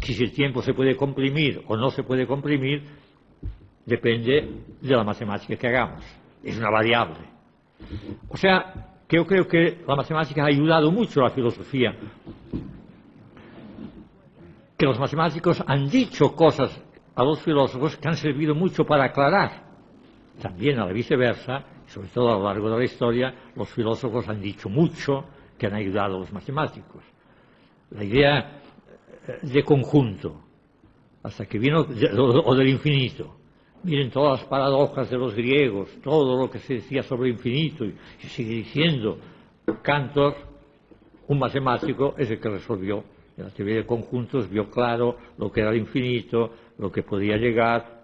Si el tiempo se puede comprimir o no se puede comprimir, depende de la matemática que hagamos. Es una variable. O sea, que yo creo que la matemática ha ayudado mucho a la filosofía. Que los matemáticos han dicho cosas a los filósofos que han servido mucho para aclarar. También a la viceversa, Sobre todo a lo largo de la historia, los filósofos han dicho mucho que han ayudado a los matemáticos. La idea de conjunto, hasta que vino, o del infinito. Miren todas las paradojas de los griegos, todo lo que se decía sobre el infinito, y sigue diciendo. Cantor, un matemático, es el que resolvió. En la teoría de conjuntos vio claro lo que era el infinito, lo que podía llegar,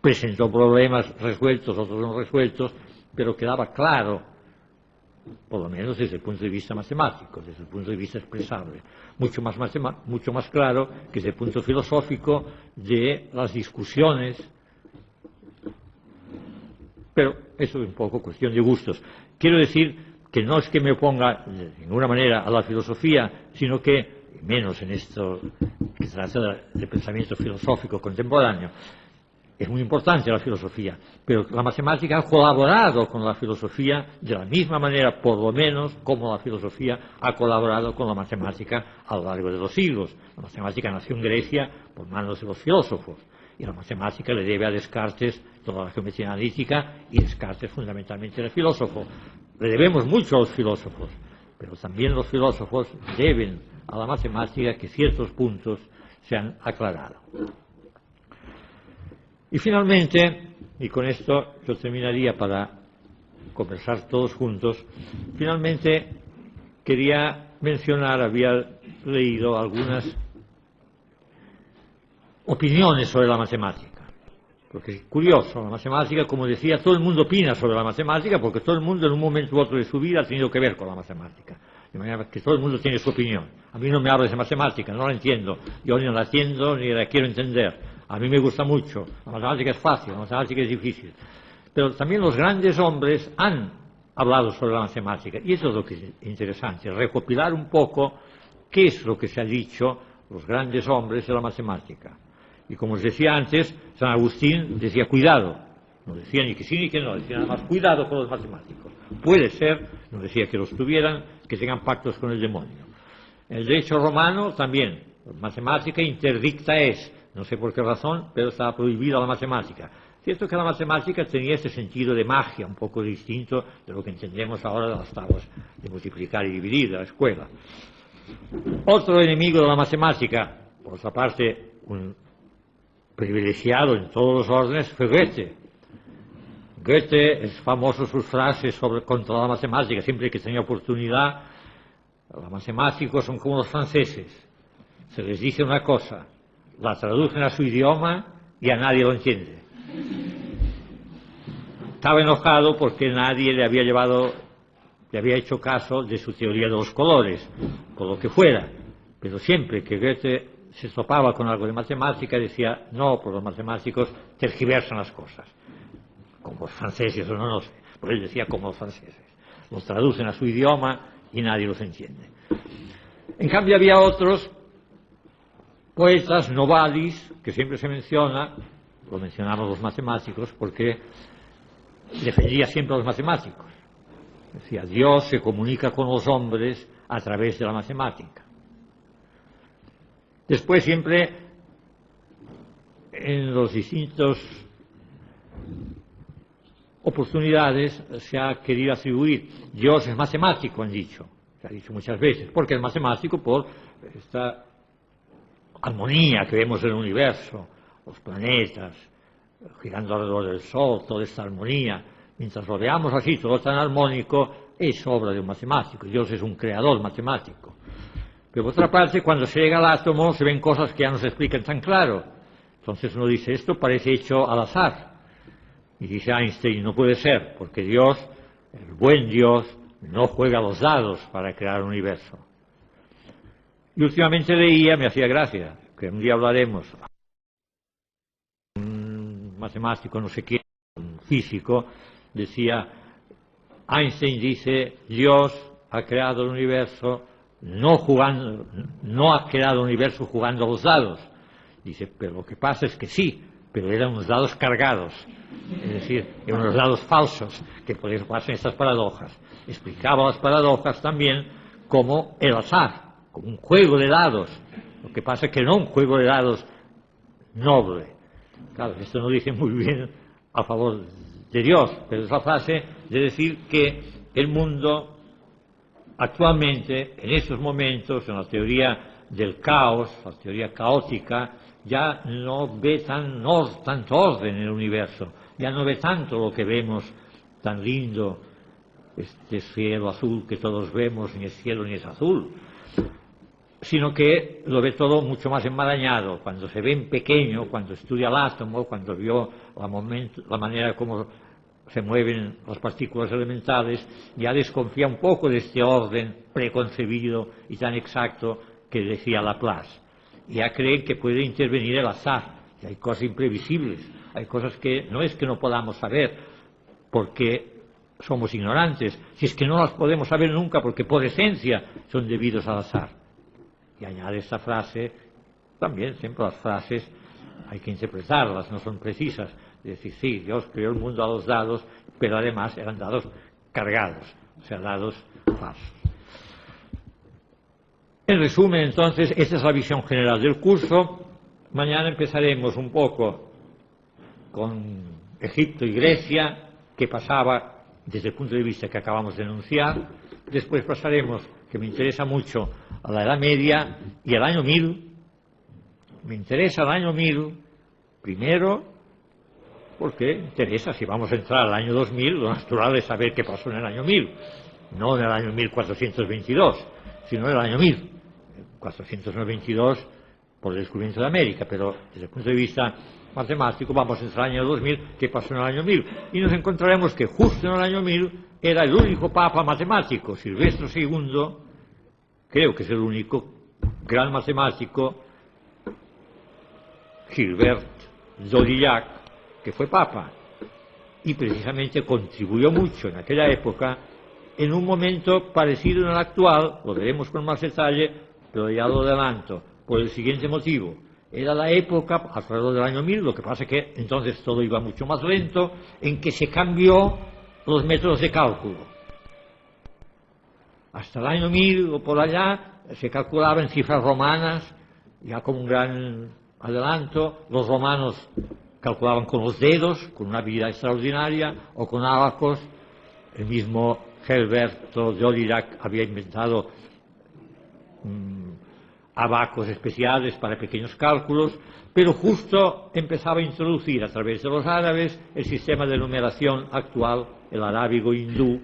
presentó problemas resueltos, otros no resueltos, pero quedaba claro, por lo menos desde el punto de vista matemático, desde el punto de vista expresable, mucho más claro que desde el punto filosófico de las discusiones. Pero eso es un poco cuestión de gustos. Quiero decir que no es que me oponga de ninguna manera a la filosofía, sino que, menos en esto que se trata de pensamiento filosófico contemporáneo, es muy importante la filosofía, pero la matemática ha colaborado con la filosofía de la misma manera, por lo menos, como la filosofía ha colaborado con la matemática a lo largo de los siglos. La matemática nació en Grecia por manos de los filósofos, y la matemática le debe a Descartes toda la geometría analítica, y Descartes fundamentalmente era filósofo. Le debemos mucho a los filósofos, pero también los filósofos deben a la matemática que ciertos puntos se han aclarado. Y finalmente, y con esto yo terminaría para conversar todos juntos, finalmente quería mencionar, había leído algunas opiniones sobre la matemática. Porque es curioso, la matemática, como decía, todo el mundo opina sobre la matemática porque todo el mundo en un momento u otro de su vida ha tenido que ver con la matemática. De manera que todo el mundo tiene su opinión. A mí no me hables de matemática, no la entiendo. Yo ni la entiendo ni la quiero entender. A mí me gusta mucho. La matemática es fácil, la matemática es difícil. Pero también los grandes hombres han hablado sobre la matemática. Y eso es lo que es interesante, recopilar un poco qué es lo que se ha dicho los grandes hombres de la matemática. Y como os decía antes, San Agustín decía cuidado, no decía ni que sí ni que no, decía nada más cuidado con los matemáticos. Puede ser, no decía que los tuvieran, que tengan pactos con el demonio. En el derecho romano también, matemática interdicta es, no sé por qué razón, pero estaba prohibida la matemática. Cierto que la matemática tenía ese sentido de magia, un poco distinto de lo que entendemos ahora de las tablas de multiplicar y dividir de la escuela. Otro enemigo de la matemática, por otra parte, un privilegiado en todos los órdenes, fue Goethe. Goethe es famoso sus frases contra la matemática. Siempre que tenía oportunidad, los matemáticos son como los franceses. Se les dice una cosa, la traducen a su idioma y a nadie lo entiende. Estaba enojado porque nadie le había hecho caso de su teoría de los colores, por lo que fuera. Pero siempre que Goethe se topaba con algo de matemática, decía, no, pues los matemáticos tergiversan las cosas. Como los franceses, o no sé. Pues él decía como los franceses. Los traducen a su idioma y nadie los entiende. En cambio había otros poetas, Novalis, que siempre se menciona, lo mencionamos los matemáticos, porque defendía siempre a los matemáticos. Decía, Dios se comunica con los hombres a través de la matemática. Después siempre, en los distintos oportunidades, se ha querido atribuir, Dios es matemático, han dicho, se ha dicho muchas veces, porque es matemático por esta armonía que vemos en el universo, los planetas girando alrededor del Sol, toda esta armonía. Mientras lo veamos así, todo tan armónico, es obra de un matemático. Dios es un creador matemático. Pero por otra parte, cuando se llega al átomo, se ven cosas que ya no se explican tan claro. Entonces uno dice, esto parece hecho al azar. Y dice Einstein, no puede ser, porque Dios, el buen Dios, no juega los dados para crear un universo. Y últimamente leía, me hacía gracia, que un día hablaremos, un matemático, no sé quién, un físico, decía, Einstein dice, Dios ha creado el universo no ha creado el universo jugando a los dados. Dice, pero lo que pasa es que sí, pero eran unos dados cargados, es decir, eran unos dados falsos, que por eso pasan estas paradojas. Explicaba las paradojas también como el azar, como un juego de dados. Lo que pasa es que no un juego de dados noble. Claro, esto no dice muy bien a favor de Dios, pero es la frase de decir que el mundo actualmente, en estos momentos, en la teoría del caos, la teoría caótica, ya no ve tanto orden en el universo, ya no ve tanto lo que vemos tan lindo, este cielo azul que todos vemos, ni es cielo ni es azul, sino que lo ve todo mucho más enmarañado. Cuando se ve en pequeño, cuando estudia el átomo, cuando vio la manera como se mueven las partículas elementales, ya desconfía un poco de este orden preconcebido y tan exacto que decía Laplace. Ya cree que puede intervenir el azar, y hay cosas imprevisibles, hay cosas que no es que no podamos saber porque somos ignorantes, si es que no las podemos saber nunca porque por esencia son debidos al azar. Y añade esta frase, también siempre las frases hay que interpretarlas, no son precisas. Es decir, sí, Dios creó el mundo a los dados, pero además eran dados cargados, o sea, dados falsos. En resumen, entonces, esta es la visión general del curso. Mañana empezaremos un poco con Egipto y Grecia, qué pasaba desde el punto de vista que acabamos de enunciar. Después pasaremos, que me interesa mucho, a la Edad Media y al año 1000. Me interesa el año 1000, primero, porque interesa, si vamos a entrar al año 2000, lo natural es saber qué pasó en el año 1000, no en el año 1422, sino en el año 1000. 422 por el descubrimiento de América, pero desde el punto de vista matemático vamos a entrar al año 2000, qué pasó en el año 1000, y nos encontraremos que justo en el año 1000 era el único papa matemático, Silvestre II, creo que es el único gran matemático, Gilbert d'Aurillac, que fue papa, y precisamente contribuyó mucho en aquella época, en un momento parecido en el actual, lo veremos con más detalle, pero ya lo adelanto, por el siguiente motivo. Era la época, alrededor del año 1000, lo que pasa es que entonces todo iba mucho más lento, en que se cambió los métodos de cálculo. Hasta el año 1000 o por allá se calculaba en cifras romanas, ya con un gran adelanto. Los romanos calculaban con los dedos, con una habilidad extraordinaria, o con ábacos. El mismo Gilberto d'Aurillac había inventado abacos especiales para pequeños cálculos, pero justo empezaba a introducir a través de los árabes el sistema de numeración actual, el arábigo hindú,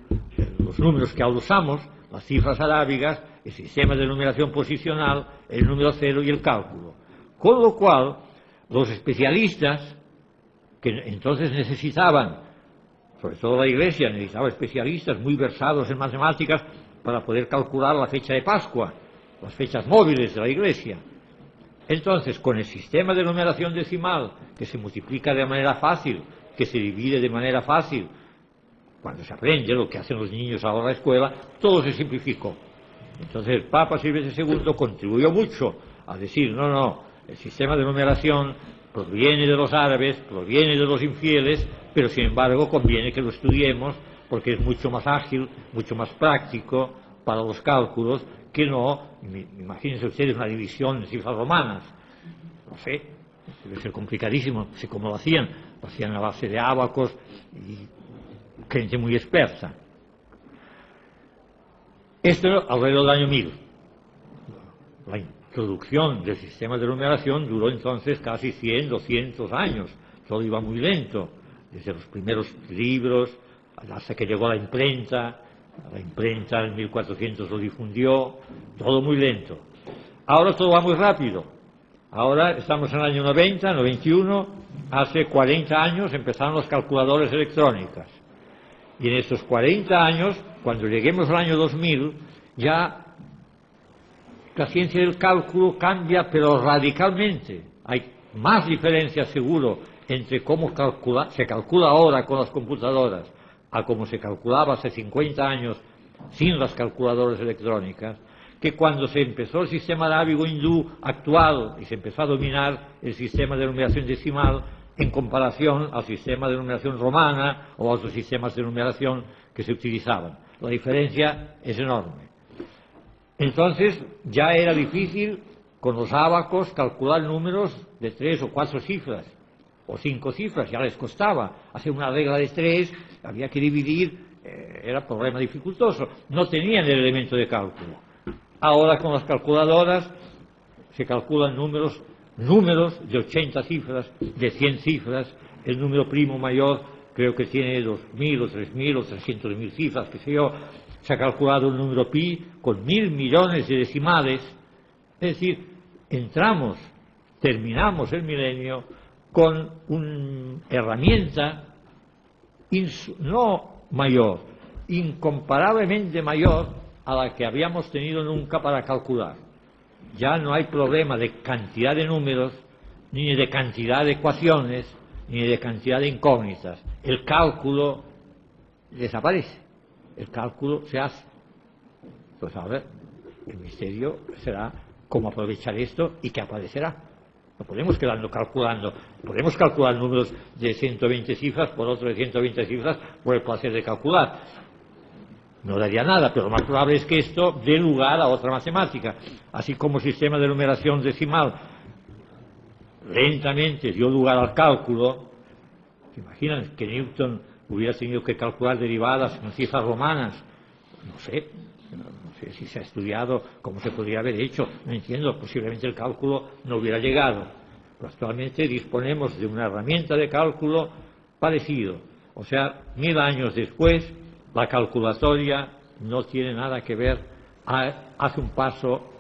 los números que ahora usamos, las cifras arábigas, el sistema de numeración posicional, el número cero y el cálculo. Con lo cual, los especialistas, que entonces necesitaban, sobre todo la Iglesia, necesitaba especialistas muy versados en matemáticas para poder calcular la fecha de Pascua, las fechas móviles de la Iglesia. Entonces, con el sistema de numeración decimal, que se multiplica de manera fácil, que se divide de manera fácil, cuando se aprende lo que hacen los niños ahora en la escuela, todo se simplificó. Entonces, el Papa Silvestre II contribuyó mucho a decir, no, el sistema de numeración proviene de los árabes, proviene de los infieles, pero sin embargo conviene que lo estudiemos porque es mucho más ágil, mucho más práctico para los cálculos, que no, imagínense ustedes una división en cifras romanas, no sé, debe ser complicadísimo, no sé cómo lo hacían a base de ábacos y gente muy experta. Esto alrededor del año 1000. La introducción del sistema de numeración duró entonces casi 100, 200 años, todo iba muy lento, desde los primeros libros hasta que llegó la imprenta en 1400 lo difundió, todo muy lento. Ahora todo va muy rápido. Ahora estamos en el año 90, 91, hace 40 años empezaron las calculadoras electrónicas. Y en estos 40 años, cuando lleguemos al año 2000, ya la ciencia del cálculo cambia, pero radicalmente. Hay más diferencia, seguro, entre cómo se calcula ahora con las computadoras a como se calculaba hace 50 años sin las calculadoras electrónicas, que cuando se empezó el sistema arábigo hindú actual y se empezó a dominar el sistema de numeración decimal en comparación al sistema de numeración romana o a otros sistemas de numeración que se utilizaban. La diferencia es enorme. Entonces ya era difícil con los ábacos calcular números de 3 o 4 cifras. o 5 cifras, ya les costaba. Hacer una regla de 3, había que dividir, era problema dificultoso. No tenían el elemento de cálculo. Ahora con las calculadoras se calculan números de 80 cifras, de 100 cifras, el número primo mayor creo que tiene 2.000 o 3.000 o 300.000 cifras, qué sé yo. Se ha calculado el número pi con 1.000 millones de decimales. Es decir, terminamos el milenio con una herramienta no mayor, incomparablemente mayor a la que habíamos tenido nunca para calcular. Ya no hay problema de cantidad de números, ni de cantidad de ecuaciones, ni de cantidad de incógnitas. El cálculo desaparece, el cálculo se hace. Pues ahora el misterio será cómo aprovechar esto y qué aparecerá. No podemos quedarnos calculando. Podemos calcular números de 120 cifras por otro de 120 cifras por el placer de calcular. No daría nada, pero lo más probable es que esto dé lugar a otra matemática. Así como el sistema de numeración decimal lentamente dio lugar al cálculo. ¿Se imaginan que Newton hubiera tenido que calcular derivadas en cifras romanas? No sé si se ha estudiado cómo se podría haber hecho, no entiendo, posiblemente el cálculo no hubiera llegado. Pero actualmente disponemos de una herramienta de cálculo parecido. O sea, 1000 años después, la calculatoria no tiene nada que ver, hace un paso,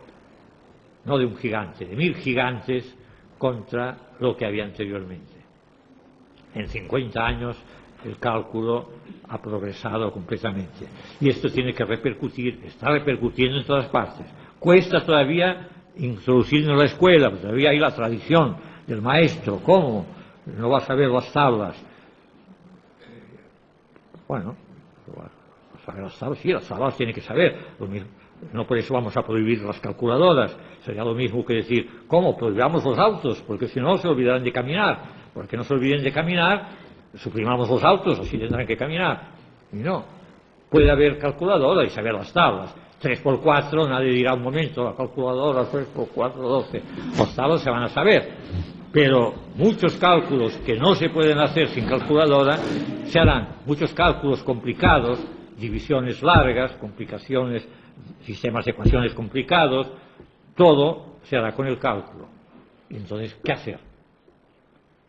no de un gigante, de 1000 gigantes contra lo que había anteriormente. En 50 años el cálculo ha progresado completamente. Y esto tiene que repercutir, está repercutiendo en todas partes. Cuesta todavía introducirlo en la escuela, porque todavía hay la tradición del maestro. ¿Cómo? No vas a ver las tablas. Bueno, saber las tablas, sí, las tablas tiene que saber. Lo mismo. No por eso vamos a prohibir las calculadoras. Sería lo mismo que decir, ¿cómo? Prohibamos los autos, porque si no se olvidarán de caminar. Porque no se olviden de caminar, suprimamos los autos, así tendrán que caminar. Y no. Puede haber calculadora y saber las tablas. 3×4, nadie dirá un momento, la calculadora 3×4, 12. Las tablas se van a saber. Pero muchos cálculos que no se pueden hacer sin calculadora se harán. Muchos cálculos complicados, divisiones largas, complicaciones, sistemas de ecuaciones complicados, todo se hará con el cálculo. Entonces, ¿qué hacer?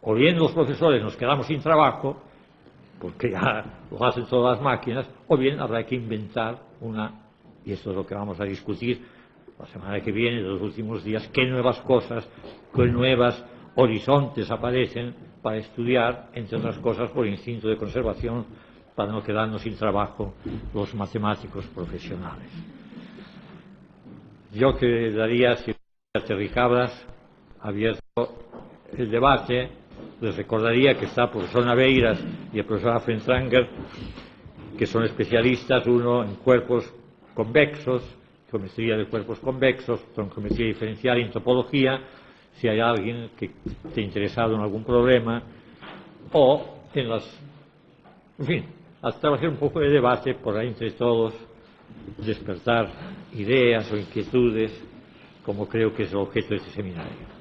O bien los profesores nos quedamos sin trabajo, porque ya lo hacen todas las máquinas, o bien habrá que inventar y esto es lo que vamos a discutir la semana que viene, de los últimos días, qué nuevas cosas, qué nuevos horizontes aparecen para estudiar, entre otras cosas, por instinto de conservación, para no quedarnos sin trabajo los matemáticos profesionales. Yo que daría, si Terricabras, abierto el debate, les recordaría que está el profesor Naveiras y el profesor Affentranger, que son especialistas, uno en cuerpos convexos, geometría de cuerpos convexos, geometría diferencial y en topología, si hay alguien que esté interesado en algún problema, o en en fin, hasta hacer un poco de debate por ahí entre todos, despertar ideas o inquietudes, como creo que es el objeto de este seminario.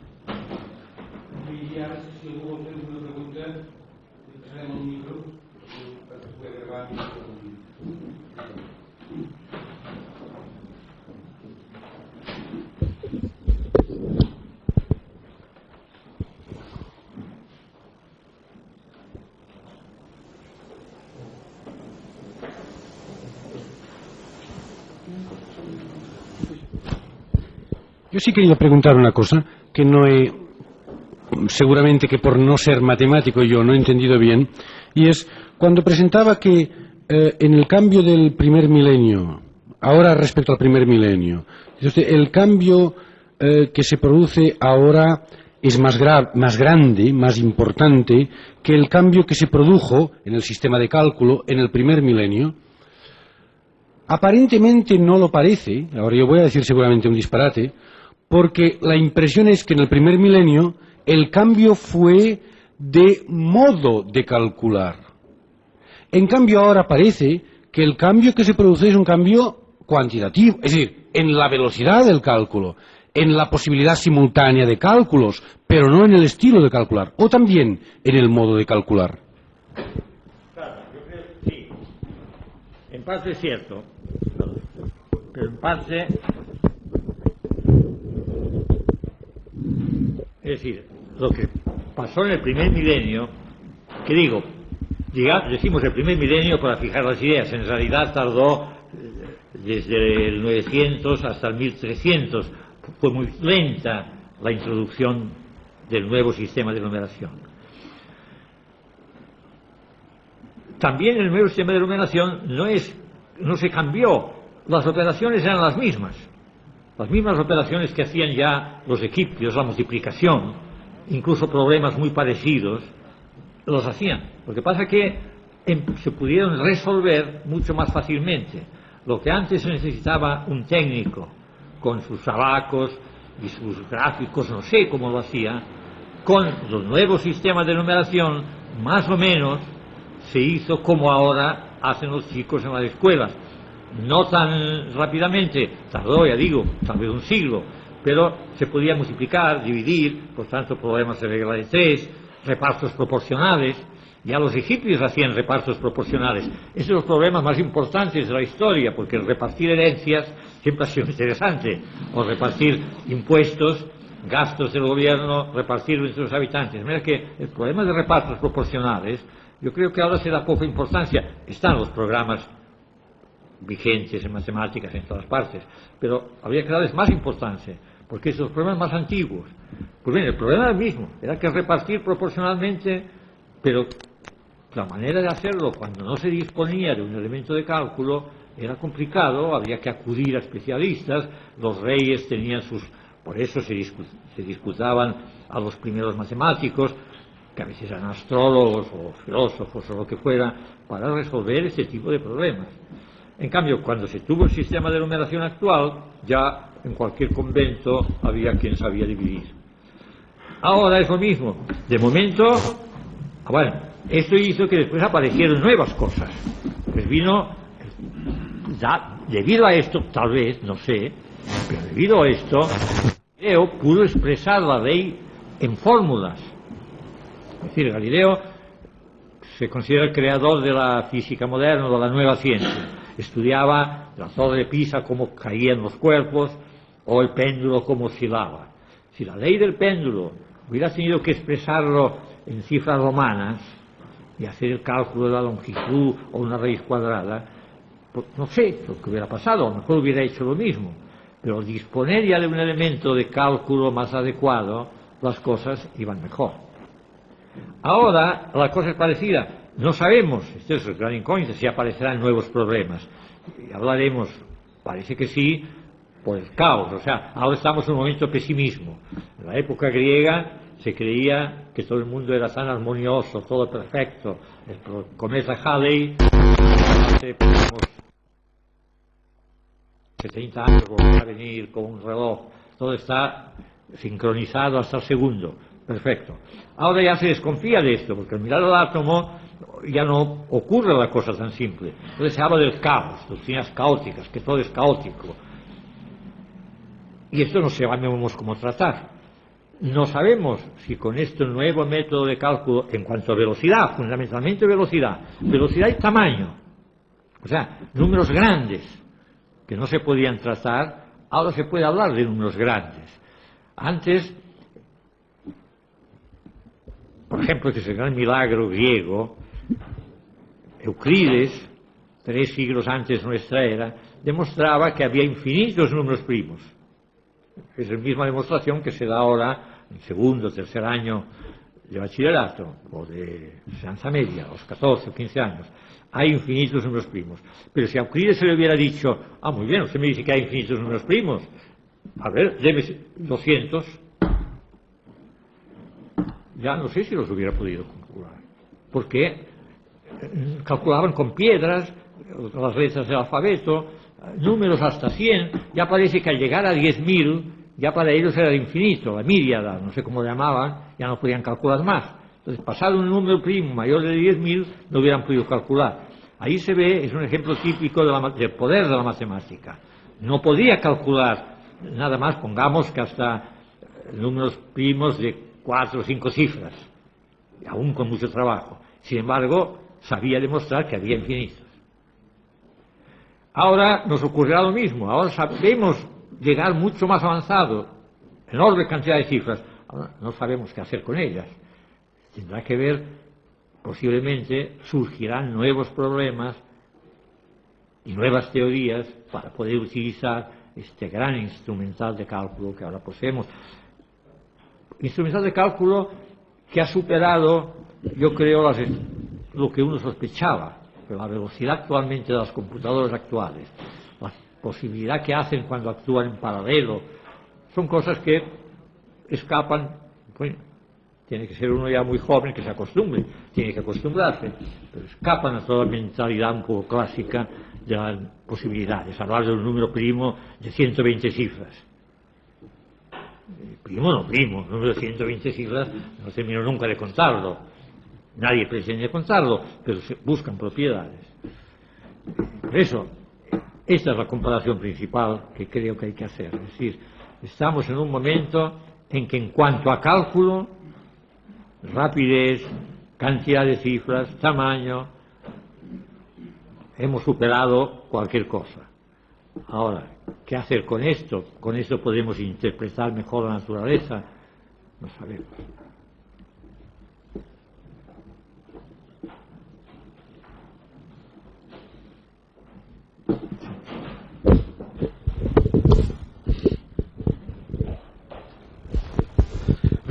Y ahora, si luego tengo una pregunta, pasaremos un micro, para que se pueda grabar. Yo sí quería preguntar una cosa que no he, seguramente que por no ser matemático yo no he entendido bien, y es cuando presentaba que en el cambio del primer milenio, ahora respecto al primer milenio, el cambio que se produce ahora es más grande, más importante que el cambio que se produjo en el sistema de cálculo en el primer milenio. Aparentemente no lo parece, ahora yo voy a decir seguramente un disparate, porque la impresión es que en el primer milenio el cambio fue de modo de calcular. En cambio ahora parece que el cambio que se produce es un cambio cuantitativo, es decir, en la velocidad del cálculo, en la posibilidad simultánea de cálculos, pero no en el estilo de calcular, o también en el modo de calcular. Claro, yo creo que sí. En parte es cierto, pero en parte, es decir, lo que pasó en el primer milenio, que digo, decimos el primer milenio para fijar las ideas, en realidad tardó desde el 900 hasta el 1300, fue muy lenta la introducción del nuevo sistema de numeración. También el nuevo sistema de numeración no se cambió, las operaciones eran las mismas operaciones que hacían ya los egipcios, la multiplicación, incluso problemas muy parecidos, los hacían. Lo que pasa es que se pudieron resolver mucho más fácilmente. Lo que antes se necesitaba un técnico con sus abacos y sus gráficos, no sé cómo lo hacía, con los nuevos sistemas de numeración, más o menos se hizo como ahora hacen los chicos en las escuelas. No tan rápidamente, tardó, ya digo, tal vez un siglo, pero se podía multiplicar, dividir, por tanto problemas de regla de 3, repartos proporcionales. Ya los egipcios hacían repartos proporcionales. Esos son los problemas más importantes de la historia, porque repartir herencias siempre ha sido interesante, o repartir impuestos, gastos del gobierno, repartirlo entre los habitantes. Mira que el problema de repartos proporcionales, yo creo que ahora se da poca importancia. Están los programas vigentes en matemáticas en todas partes, pero habría que darles más importancia, porque esos problemas más antiguos, pues bien, el problema era el mismo, era que repartir proporcionalmente, pero la manera de hacerlo cuando no se disponía de un elemento de cálculo era complicado, había que acudir a especialistas, los reyes tenían por eso se disputaban a los primeros matemáticos, que a veces eran astrólogos o filósofos o lo que fuera, para resolver este tipo de problemas. En cambio, cuando se tuvo el sistema de numeración actual, ya en cualquier convento había quien sabía dividir. Ahora es lo mismo. De momento, bueno, esto hizo que después aparecieran nuevas cosas. Pues vino, debido a esto, tal vez, no sé, pero debido a esto, Galileo pudo expresar la ley en fórmulas. Es decir, Galileo se considera el creador de la física moderna, de la nueva ciencia. Estudiaba la torre de Pisa, cómo caían los cuerpos, o el péndulo, cómo oscilaba. Si la ley del péndulo hubiera tenido que expresarlo en cifras romanas y hacer el cálculo de la longitud o una raíz cuadrada, pues no sé lo que hubiera pasado, a lo mejor hubiera hecho lo mismo, pero al disponer ya de un elemento de cálculo más adecuado, las cosas iban mejor. Ahora la cosa es parecida. No sabemos, esto es el gran incógnito, si aparecerán nuevos problemas. Y hablaremos, parece que sí, por el caos. O sea, ahora estamos en un momento de pesimismo. En la época griega se creía que todo el mundo era tan armonioso, todo perfecto. El cometa Halley, hace 70 años volverá a venir con un reloj. Todo está sincronizado hasta el segundo. Perfecto. Ahora ya se desconfía de esto, porque al mirar el átomo ya no ocurre la cosa tan simple. Entonces se habla del caos, doctrinas caóticas, que todo es caótico. Y esto no sabemos cómo tratar. No sabemos si con este nuevo método de cálculo, en cuanto a velocidad, fundamentalmente velocidad y tamaño, o sea, números grandes que no se podían tratar, ahora se puede hablar de números grandes. Antes, por ejemplo, que es el gran milagro griego, Euclides, 3 siglos antes de nuestra era, demostraba que había infinitos números primos. Es la misma demostración que se da ahora en segundo o tercer año de bachillerato o de enseñanza media, a los 14 o 15 años. Hay infinitos números primos. Pero si a Euclides se le hubiera dicho, muy bien, usted me dice que hay infinitos números primos, a ver, deme 200, ya no sé si los hubiera podido calcular, porque calculaban con piedras las letras del alfabeto, números hasta 100, ya parece que al llegar a 10.000, ya para ellos era infinito, la míriada, no sé cómo lo llamaban, ya no podían calcular más. Entonces, pasado un número primo mayor de 10.000, no hubieran podido calcular. Ahí se ve, es un ejemplo típico del poder de la matemática. No podía calcular nada más, pongamos que hasta números primos de 4 o 5 cifras, aún con mucho trabajo. Sin embargo, sabía demostrar que había infinitos. Ahora nos ocurrirá lo mismo, ahora sabemos llegar mucho más avanzado, enorme cantidad de cifras, ahora no sabemos qué hacer con ellas. Tendrá que ver, posiblemente surgirán nuevos problemas y nuevas teorías para poder utilizar este gran instrumental de cálculo que ahora poseemos. Instrumental de cálculo que ha superado, yo creo, lo que uno sospechaba. Pero la velocidad actualmente de las computadoras actuales, la posibilidad que hacen cuando actúan en paralelo, son cosas que escapan. Bueno, tiene que ser uno ya muy joven que se acostumbre, tiene que acostumbrarse, pero escapan a toda la mentalidad un poco clásica de las posibilidades. Hablar de un número primo de 120 cifras. Primo no primo, un número de 120 cifras no termino nunca de contarlo. Nadie pretende contarlo, pero se buscan propiedades. Por eso, esta es la comparación principal que creo que hay que hacer. Es decir, estamos en un momento en que en cuanto a cálculo, rapidez, cantidad de cifras, tamaño, hemos superado cualquier cosa. Ahora, ¿qué hacer con esto? ¿Con esto podemos interpretar mejor la naturaleza? No sabemos.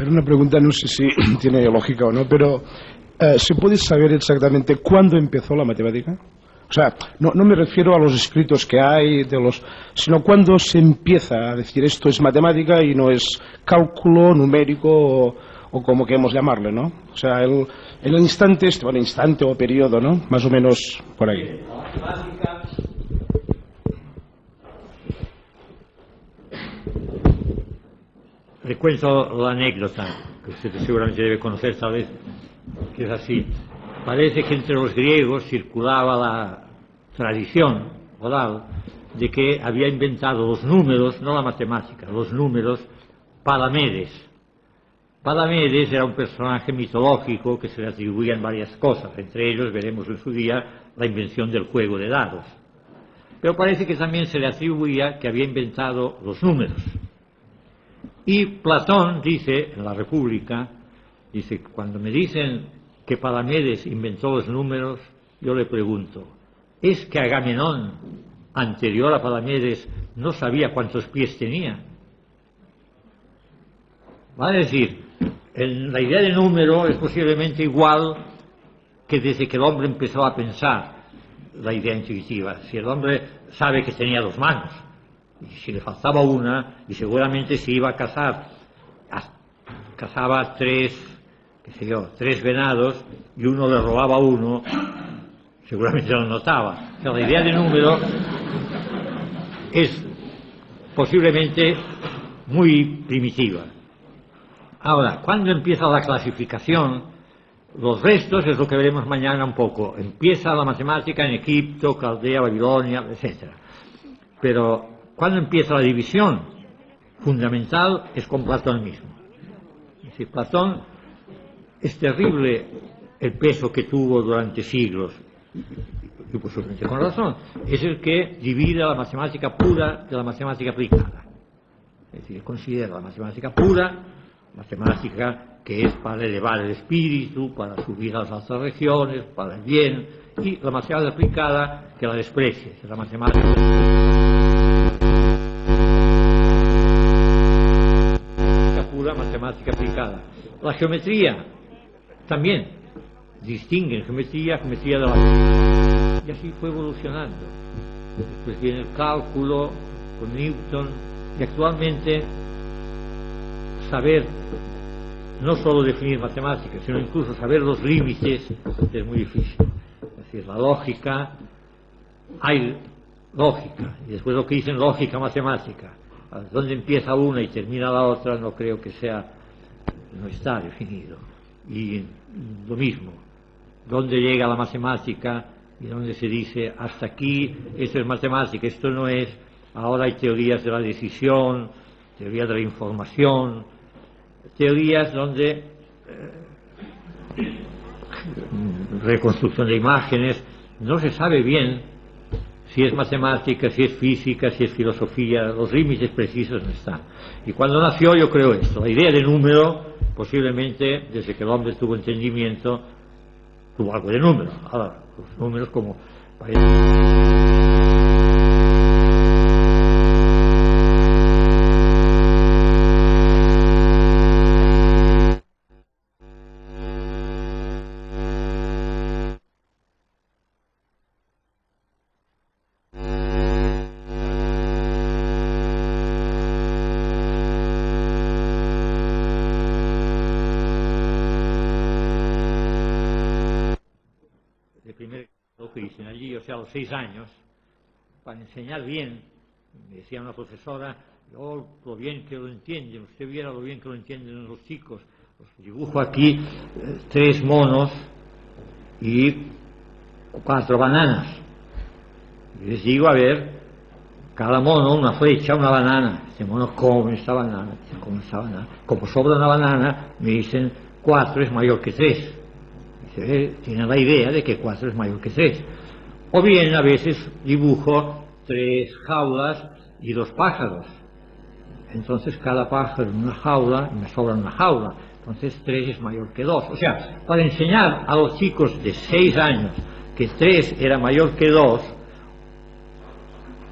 Una pregunta, no sé si tiene lógica o no, pero ¿se puede saber exactamente cuándo empezó la matemática? O sea, no me refiero a los escritos que hay, sino cuándo se empieza a decir esto es matemática y no es cálculo numérico o como queremos llamarle, ¿no? O sea, el instante, instante o periodo, ¿no? Más o menos por ahí. Le cuento la anécdota, que usted seguramente debe conocer, tal vez, que es así. Parece que entre los griegos circulaba la tradición oral de que había inventado los números, no la matemática, los números, Palamedes. Palamedes era un personaje mitológico que se le atribuían varias cosas, entre ellos veremos en su día la invención del juego de dados. Pero parece que también se le atribuía que había inventado los números. Y Platón dice, en la República, dice, cuando me dicen que Palamedes inventó los números, yo le pregunto, ¿es que Agamenón, anterior a Palamedes, no sabía cuántos pies tenía? Va a decir, la idea de número es posiblemente igual que desde que el hombre empezó a pensar la idea intuitiva. Si el hombre sabe que tenía 2 manos, y si le faltaba una, y seguramente se iba a cazar, cazaba 3 venados y uno le robaba uno, seguramente lo notaba. O sea, la idea de número es posiblemente muy primitiva. Ahora, ¿cuándo empieza la clasificación? Los restos es lo que veremos mañana un poco. Empieza la matemática en Egipto, Caldea, Babilonia, etc. Pero ¿cuándo empieza la división? Fundamental es con Platón mismo. Es decir, Platón, es terrible el peso que tuvo durante siglos, y posiblemente con razón, es el que divide la matemática pura de la matemática aplicada. Es decir, considera la matemática pura, matemática que es para elevar el espíritu, para subir a las altas regiones, para el bien, y la matemática aplicada que la desprecia, es la matemática pura, matemática aplicada. La geometría también distingue geometría de la... Y así fue evolucionando. Después viene el cálculo con Newton, y actualmente saber no solo definir matemáticas, sino incluso saber los límites es muy difícil. Es decir, la lógica, hay lógica, y después lo que dicen lógica matemática. Dónde empieza una y termina la otra no creo que sea, no está definido. Y lo mismo, dónde llega la matemática y dónde se dice hasta aquí, esto es matemática, esto no es. Ahora hay teorías de la decisión, teoría de la información, teorías donde reconstrucción de imágenes, no se sabe bien si es matemática, si es física, si es filosofía, los límites precisos no están. Y cuando nació, yo creo esto, la idea de número, posiblemente desde que el hombre tuvo entendimiento, tuvo algo de número. Ahora, los números como que dicen allí, o sea, a los 6 años, para enseñar bien, me decía una profesora, oh, lo bien que lo entienden, usted viera lo bien que lo entienden los chicos, os dibujo aquí 3 monos y 4 bananas, y les digo, a ver, cada mono una flecha, una banana, este mono come esta banana, como sobra una banana, me dicen 4 es mayor que 3. Tiene la idea de que 4 es mayor que 3. O bien a veces dibujo 3 jaulas y 2 pájaros. Entonces cada pájaro en una jaula y me sobra una jaula. Entonces 3 es mayor que 2. O sea, para enseñar a los chicos de 6 años que 3 era mayor que 2,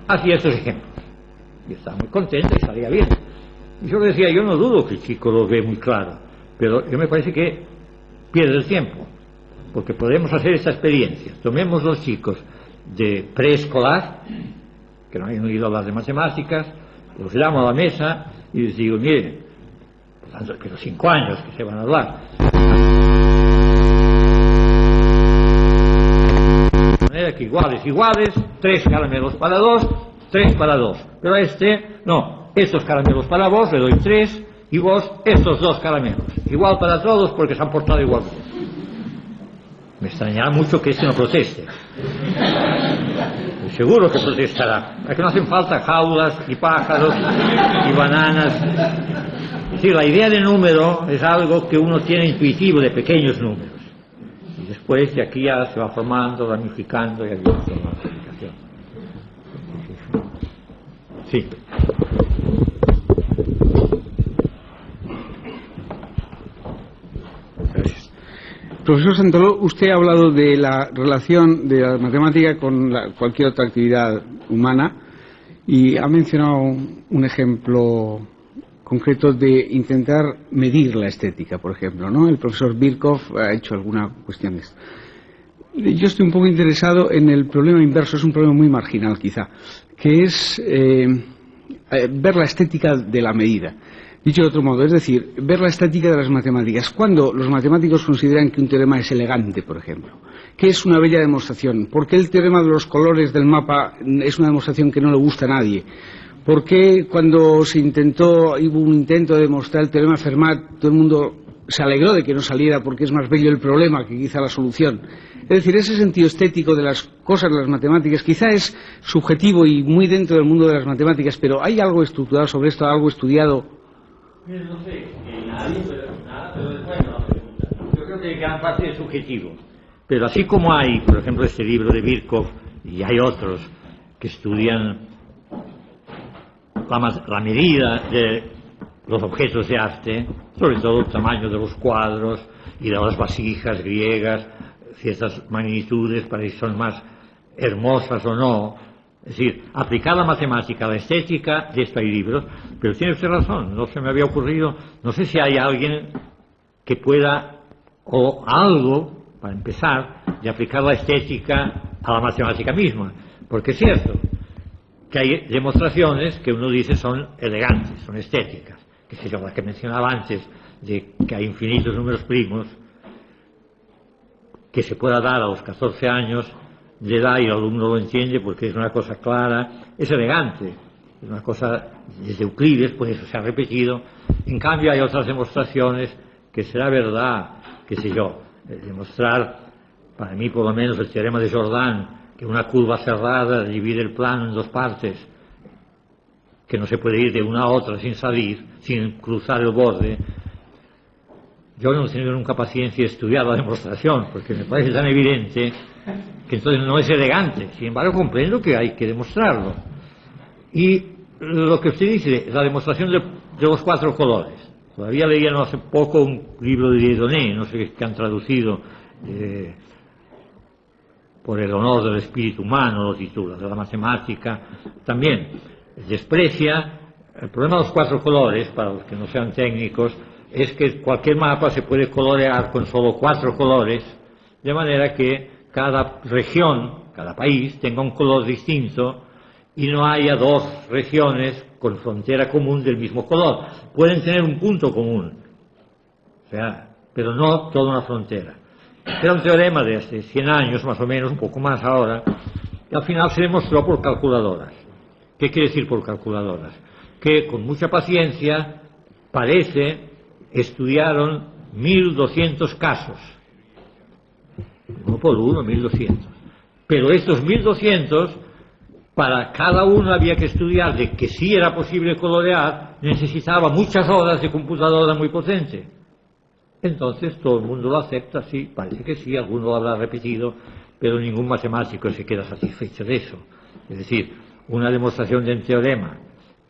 hacía estos ejemplos. Y estaba muy contento y salía bien. Y yo le decía, yo no dudo que el chico lo ve muy claro, pero yo me parece que pierde el tiempo. Porque podemos hacer esta experiencia. Tomemos los chicos de preescolar, que no hayan oído hablar de matemáticas, los llamo a la mesa y les digo, miren, que los 5 años que se van a hablar. De manera que iguales, 3 caramelos para 2, 3 para 2. Pero a este, no, estos caramelos para vos, le doy 3, y vos, estos 2 caramelos. Igual para todos porque se han portado igual. Me extrañará mucho que este no proteste. Seguro que protestará. Es que no hacen falta jaulas y pájaros y bananas. Sí, la idea de número es algo que uno tiene intuitivo de pequeños números. Y después de aquí ya se va formando, ramificando y ayudando a la multiplicación. Sí. Profesor Santoló, usted ha hablado de la relación de la matemática con cualquier otra actividad humana y ha mencionado un ejemplo concreto de intentar medir la estética, por ejemplo, ¿no? El profesor Birkhoff ha hecho alguna cuestión de esto. Yo estoy un poco interesado en el problema inverso, es un problema muy marginal quizá, que es ver la estética de la medida. Dicho de otro modo, es decir, ver la estética de las matemáticas. ¿Cuándo los matemáticos consideran que un teorema es elegante, por ejemplo? ¿Qué es una bella demostración? ¿Por qué el teorema de los colores del mapa es una demostración que no le gusta a nadie? ¿Por qué cuando hubo un intento de demostrar el teorema de Fermat, todo el mundo se alegró de que no saliera porque es más bello el problema que quizá la solución? Es decir, ese sentido estético de las cosas de las matemáticas quizá es subjetivo y muy dentro del mundo de las matemáticas, pero ¿hay algo estructurado sobre esto, algo estudiado? No sé, nada, pero después no la pregunta. Yo creo que gran parte es subjetivo. Pero así como hay, por ejemplo, este libro de Birkhoff, y hay otros que estudian la medida de los objetos de arte, sobre todo el tamaño de los cuadros y de las vasijas griegas, ciertas magnitudes para si son más hermosas o no. Es decir, aplicar la matemática a la estética, de esto hay libros, pero tiene usted razón, no se me había ocurrido, no sé si hay alguien que pueda, o algo, para empezar, de aplicar la estética a la matemática misma, porque es cierto que hay demostraciones que uno dice son elegantes, son estéticas, que sé yo, la que mencionaba antes, de que hay infinitos números primos, que se pueda dar a los 14 años de edad y el alumno lo entiende porque es una cosa clara, es elegante, es una cosa desde Euclides, pues eso se ha repetido. En cambio hay otras demostraciones que será verdad, qué sé yo, demostrar, para mí por lo menos el teorema de Jordan, que una curva cerrada divide el plano en 2 partes, que no se puede ir de una a otra sin salir, sin cruzar el borde, yo no he tenido nunca paciencia de estudiar la demostración, porque me parece tan evidente que entonces no es elegante. Sin embargo, comprendo que hay que demostrarlo. Y lo que usted dice, la demostración de los 4 colores. Todavía leía no hace poco un libro de Dieudonné, no sé qué han traducido, por el honor del espíritu humano, lo titula, de la matemática. También desprecia el problema de los 4 colores, para los que no sean técnicos, es que cualquier mapa se puede colorear con solo 4 colores, de manera que cada región, cada país, tenga un color distinto y no haya 2 regiones con frontera común del mismo color. Pueden tener un punto común, o sea, pero no toda una frontera. Era un teorema de hace 100 años, más o menos, un poco más ahora, y al final se demostró por calculadoras. ¿Qué quiere decir por calculadoras? Que con mucha paciencia, parece, estudiaron 1200 casos. No por uno, 1200. Pero estos 1200, para cada uno había que estudiar de que sí era posible colorear, necesitaba muchas horas de computadora muy potente. Entonces todo el mundo lo acepta, sí, parece que sí, alguno lo habrá repetido, pero ningún matemático se queda satisfecho de eso. Es decir, una demostración de un teorema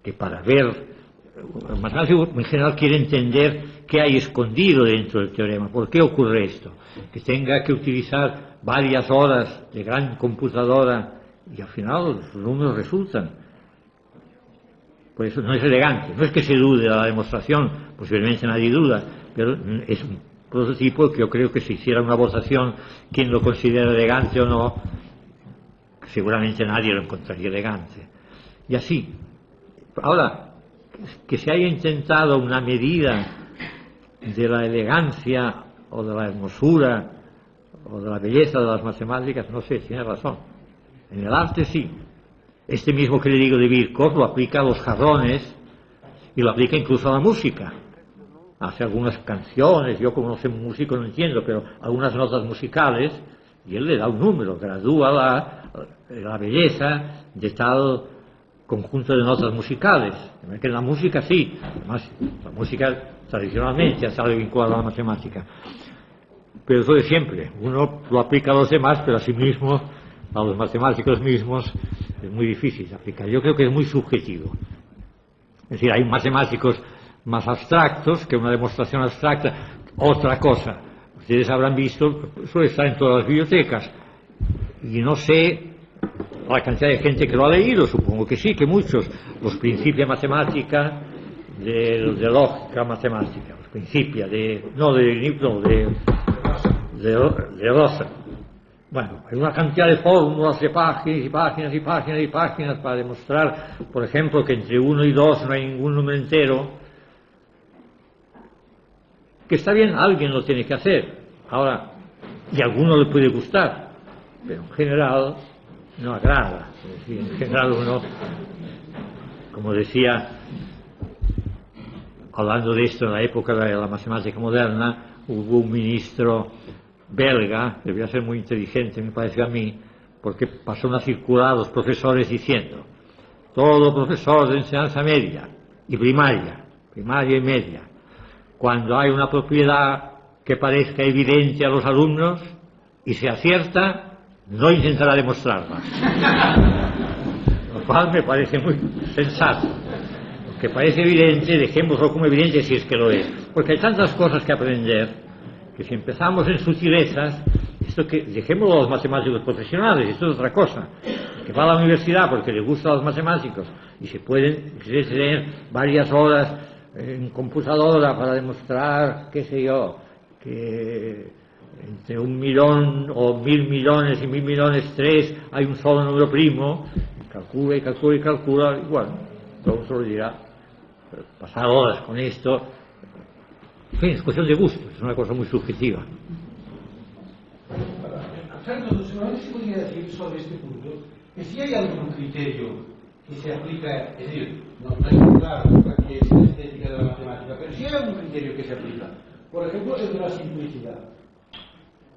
que para ver, el matemático en general quiere entender qué hay escondido dentro del teorema, por qué ocurre esto, que tenga que utilizar varias horas de gran computadora y al final los números resultan. Por eso no es elegante, no es que se dude de la demostración, posiblemente nadie duda, pero es un prototipo que yo creo que si hiciera una votación, quien lo considera elegante o no, seguramente nadie lo encontraría elegante. Y así. Ahora, que se haya intentado una medida de la elegancia o de la hermosura o de la belleza de las matemáticas, no sé, tiene razón. En el arte sí. Este mismo que le digo de Birkhoff lo aplica a los jarrones y lo aplica incluso a la música. Hace algunas canciones, yo como no soy músico no entiendo, pero algunas notas musicales, y él le da un número, gradúa la belleza de tal conjunto de notas musicales. Que en la música sí, además la música tradicionalmente ha estado vinculada a la matemática. Pero eso de siempre, uno lo aplica a los demás, pero a sí mismo, a los matemáticos mismos, es muy difícil de aplicar. Yo creo que es muy subjetivo. Es decir, hay matemáticos más abstractos que una demostración abstracta. Otra cosa, ustedes habrán visto, suele estar en todas las bibliotecas, y no sé la cantidad de gente que lo ha leído, supongo que sí, que muchos, los principios de matemática, de lógica matemática, los principios de Rosa. Bueno, hay una cantidad de fórmulas, de páginas y páginas y páginas y páginas para demostrar, por ejemplo, que entre 1 y 2 no hay ningún número entero. Que está bien, alguien lo tiene que hacer. Ahora, y a alguno le puede gustar, pero en general no agrada. Es decir, en general uno, como decía, hablando de esto en la época de la matemática moderna, hubo un ministro belga, debía ser muy inteligente, me parece a mí, porque pasó una circular a los profesores diciendo: todo profesor de enseñanza media y primaria y media, cuando hay una propiedad que parezca evidente a los alumnos y se acierta, no intentará demostrarla. Lo cual me parece muy sensato. Lo que parece evidente, dejémoslo como evidente si es que lo es. Porque hay tantas cosas que aprender que si empezamos en sutilezas, esto que dejémoslo a los matemáticos profesionales, esto es otra cosa. Que va a la universidad porque le gusta a los matemáticos y se pueden tener varias horas en computadora para demostrar, qué sé yo, que entre 1 millón o 1000 millones y 1000 millones 3 hay un solo número primo, calcula y calcula y calcula, y bueno, todo el mundo lo dirá. Pero pasar horas con esto, en fin, es cuestión de gusto, es una cosa muy subjetiva. Fernando, seguramente se podría decir sobre este punto que si hay algún criterio que se aplica, es decir, no es muy claro que es la estética de la matemática, pero si hay algún criterio que se aplica, por ejemplo, el de la simplicidad.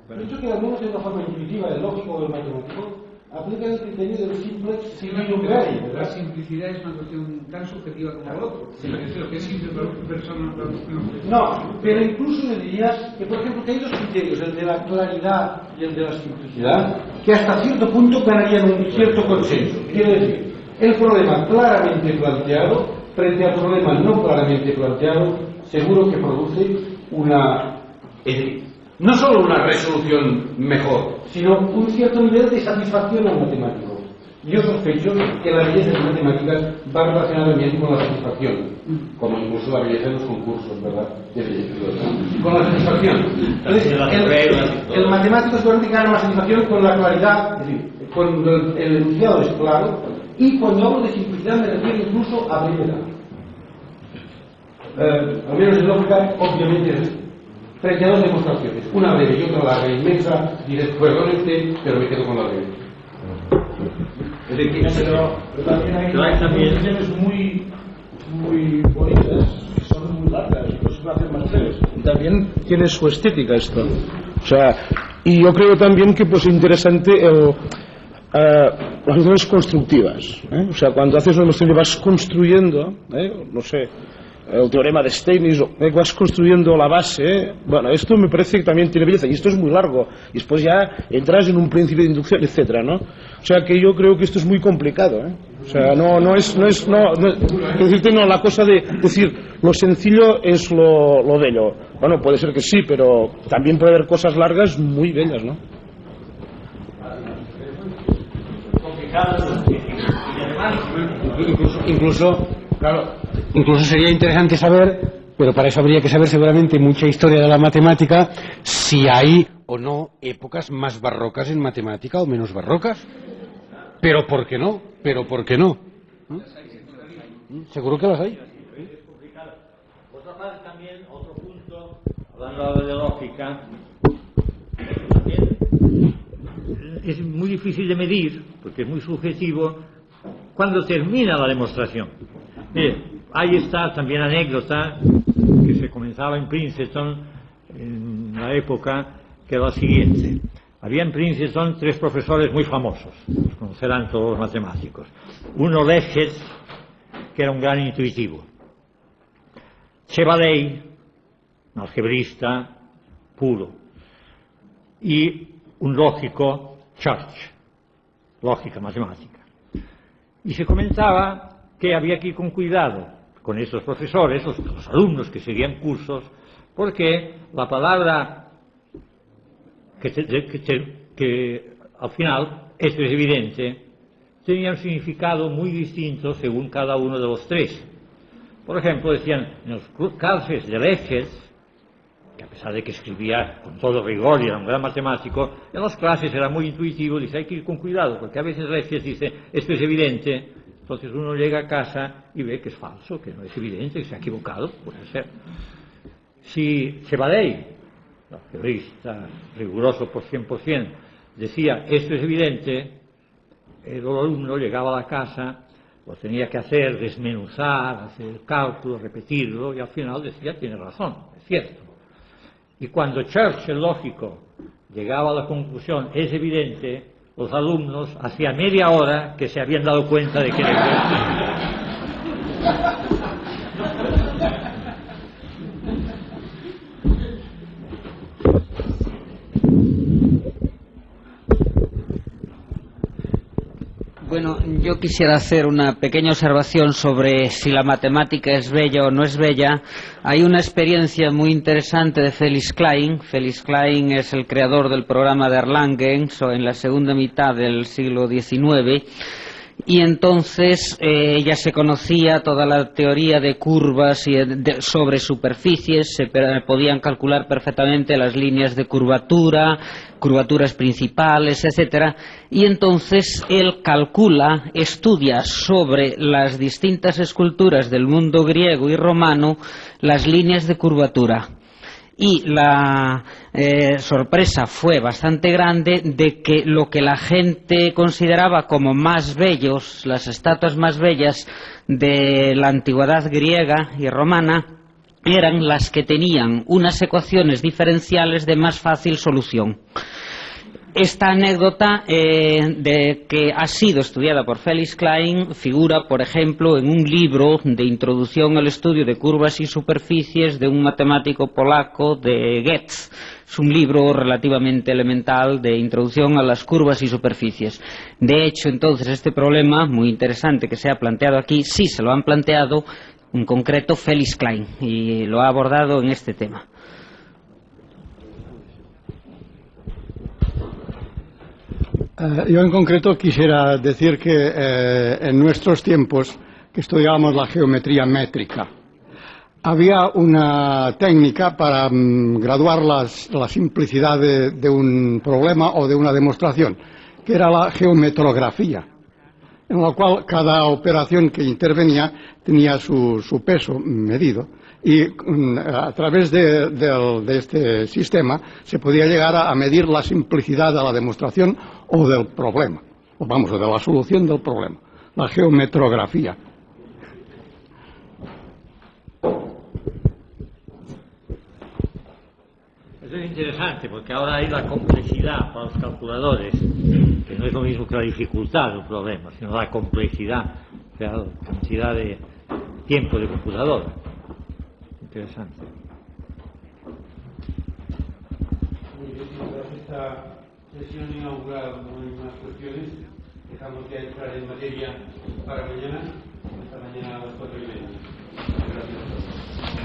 He dicho que algunos de una forma intuitiva, el lógico o el matemático, aplican el criterio del simplex Sí, similumbrari, la ¿verdad? simplicidad es una cuestión tan subjetiva como lo otro. Lo que es simple para una persona. No, pero incluso le dirías que, por ejemplo, que hay dos criterios, el de la claridad y el de la simplicidad, que hasta cierto punto ganarían un cierto consenso. Quiero decir, el problema claramente planteado frente al problema no claramente planteado, seguro que produce una, no solo una resolución mejor, sino un cierto nivel de satisfacción al matemático. Yo sospecho que la belleza de matemáticas va relacionada también con la satisfacción, como incluso la belleza de los concursos, ¿verdad? De belleza, con la satisfacción. Entonces, el matemático seguramente gana más satisfacción con la claridad, es decir, cuando el enunciado es claro, y cuando hablo de simplicidad me refiero incluso a brevedad. Al menos en lógica, obviamente es así. Frente a dos demostraciones, una breve y otra larga e inmensa, diré, perdone usted, pero me quedo con la breve. Pero también hay demostraciones muy bonitas, que son muy largas, y se hacen más breves. Y también tiene su estética esto. O sea, y yo creo también que pues interesante las demostraciones constructivas. O sea, cuando haces una demostración vas construyendo, no sé, el teorema de Steinitz, vas construyendo la base. Bueno, esto me parece que también tiene belleza, y esto es muy largo, y después ya entras en un principio de inducción, etcétera, ¿no? O sea que yo creo que esto es muy complicado, O sea, no es decirte, no, la cosa de decir lo sencillo es lo bello. Bueno, puede ser que sí, pero también puede haber cosas largas muy bellas, ¿no? Incluso sería interesante saber, pero para eso habría que saber seguramente mucha historia de la matemática, si hay o no épocas más barrocas en matemática o menos barrocas. Pero ¿por qué no? Seguro que las hay. Por otra parte, también otro punto, hablando de lógica, también es muy difícil de medir, porque es muy subjetivo, cuando termina la demostración. Mire, ahí está también anécdota que se comenzaba en Princeton en la época, que era la siguiente. Había en Princeton 3 profesores muy famosos, los conocerán todos los matemáticos. Uno, Leibniz, que era un gran intuitivo. Chevalley, un algebrista puro. Y un lógico, Church, lógica matemática. Y se comentaba que había que ir con cuidado con esos profesores, los alumnos que seguían cursos, porque la palabra que al final, esto es evidente, tenía un significado muy distinto según cada uno de los 3. Por ejemplo, decían, en los clases de Leibniz, que a pesar de que escribía con todo rigor y era un gran matemático, en las clases era muy intuitivo, dice, hay que ir con cuidado, porque a veces Leibniz dice, esto es evidente, entonces uno llega a casa y ve que es falso, que no es evidente, que se ha equivocado, puede ser. Si Chevalley, el algebrista riguroso por 100%, decía, esto es evidente, el alumno llegaba a la casa, lo tenía que hacer, desmenuzar, hacer el cálculo, repetirlo, y al final decía, tiene razón, es cierto. Y cuando Church, el lógico, llegaba a la conclusión, es evidente, los alumnos hacía media hora que se habían dado cuenta de que era evidente. Bueno, yo quisiera hacer una pequeña observación sobre si la matemática es bella o no es bella. Hay una experiencia muy interesante de Felix Klein. Felix Klein es el creador del programa de Erlangen en la segunda mitad del siglo XIX. Y entonces ya se conocía toda la teoría de curvas y sobre superficies, se podían calcular perfectamente las líneas de curvatura, curvaturas principales, etcétera, y entonces él calcula, estudia sobre las distintas esculturas del mundo griego y romano las líneas de curvatura. Y la sorpresa fue bastante grande de que lo que la gente consideraba como más bellos, las estatuas más bellas de la antigüedad griega y romana, eran las que tenían unas ecuaciones diferenciales de más fácil solución. Esta anécdota de que ha sido estudiada por Felix Klein figura, por ejemplo, en un libro de introducción al estudio de curvas y superficies de un matemático polaco de Getz. Es un libro relativamente elemental de introducción a las curvas y superficies. De hecho, entonces, este problema, muy interesante que se ha planteado aquí, sí se lo han planteado, en concreto, Felix Klein, y lo ha abordado en este tema. Yo en concreto quisiera decir que en nuestros tiempos que estudiábamos la geometría métrica había una técnica para graduar la simplicidad de un problema o de una demostración, que era la geometrografía, en la cual cada operación que intervenía tenía su peso medido. Y a través de este sistema se podía llegar a medir la simplicidad de la demostración o del problema, o vamos, de la solución del problema, la geometrografía. Eso es interesante, porque ahora hay la complejidad para los calculadores, que no es lo mismo que la dificultad del problema, sino la complejidad, o sea, la cantidad de tiempo de computador. Interesante. Muy bien, tras esta sesión inaugural no hay más cuestiones. Dejamos ya entrar en materia para mañana, hasta mañana a las 4:30. Gracias.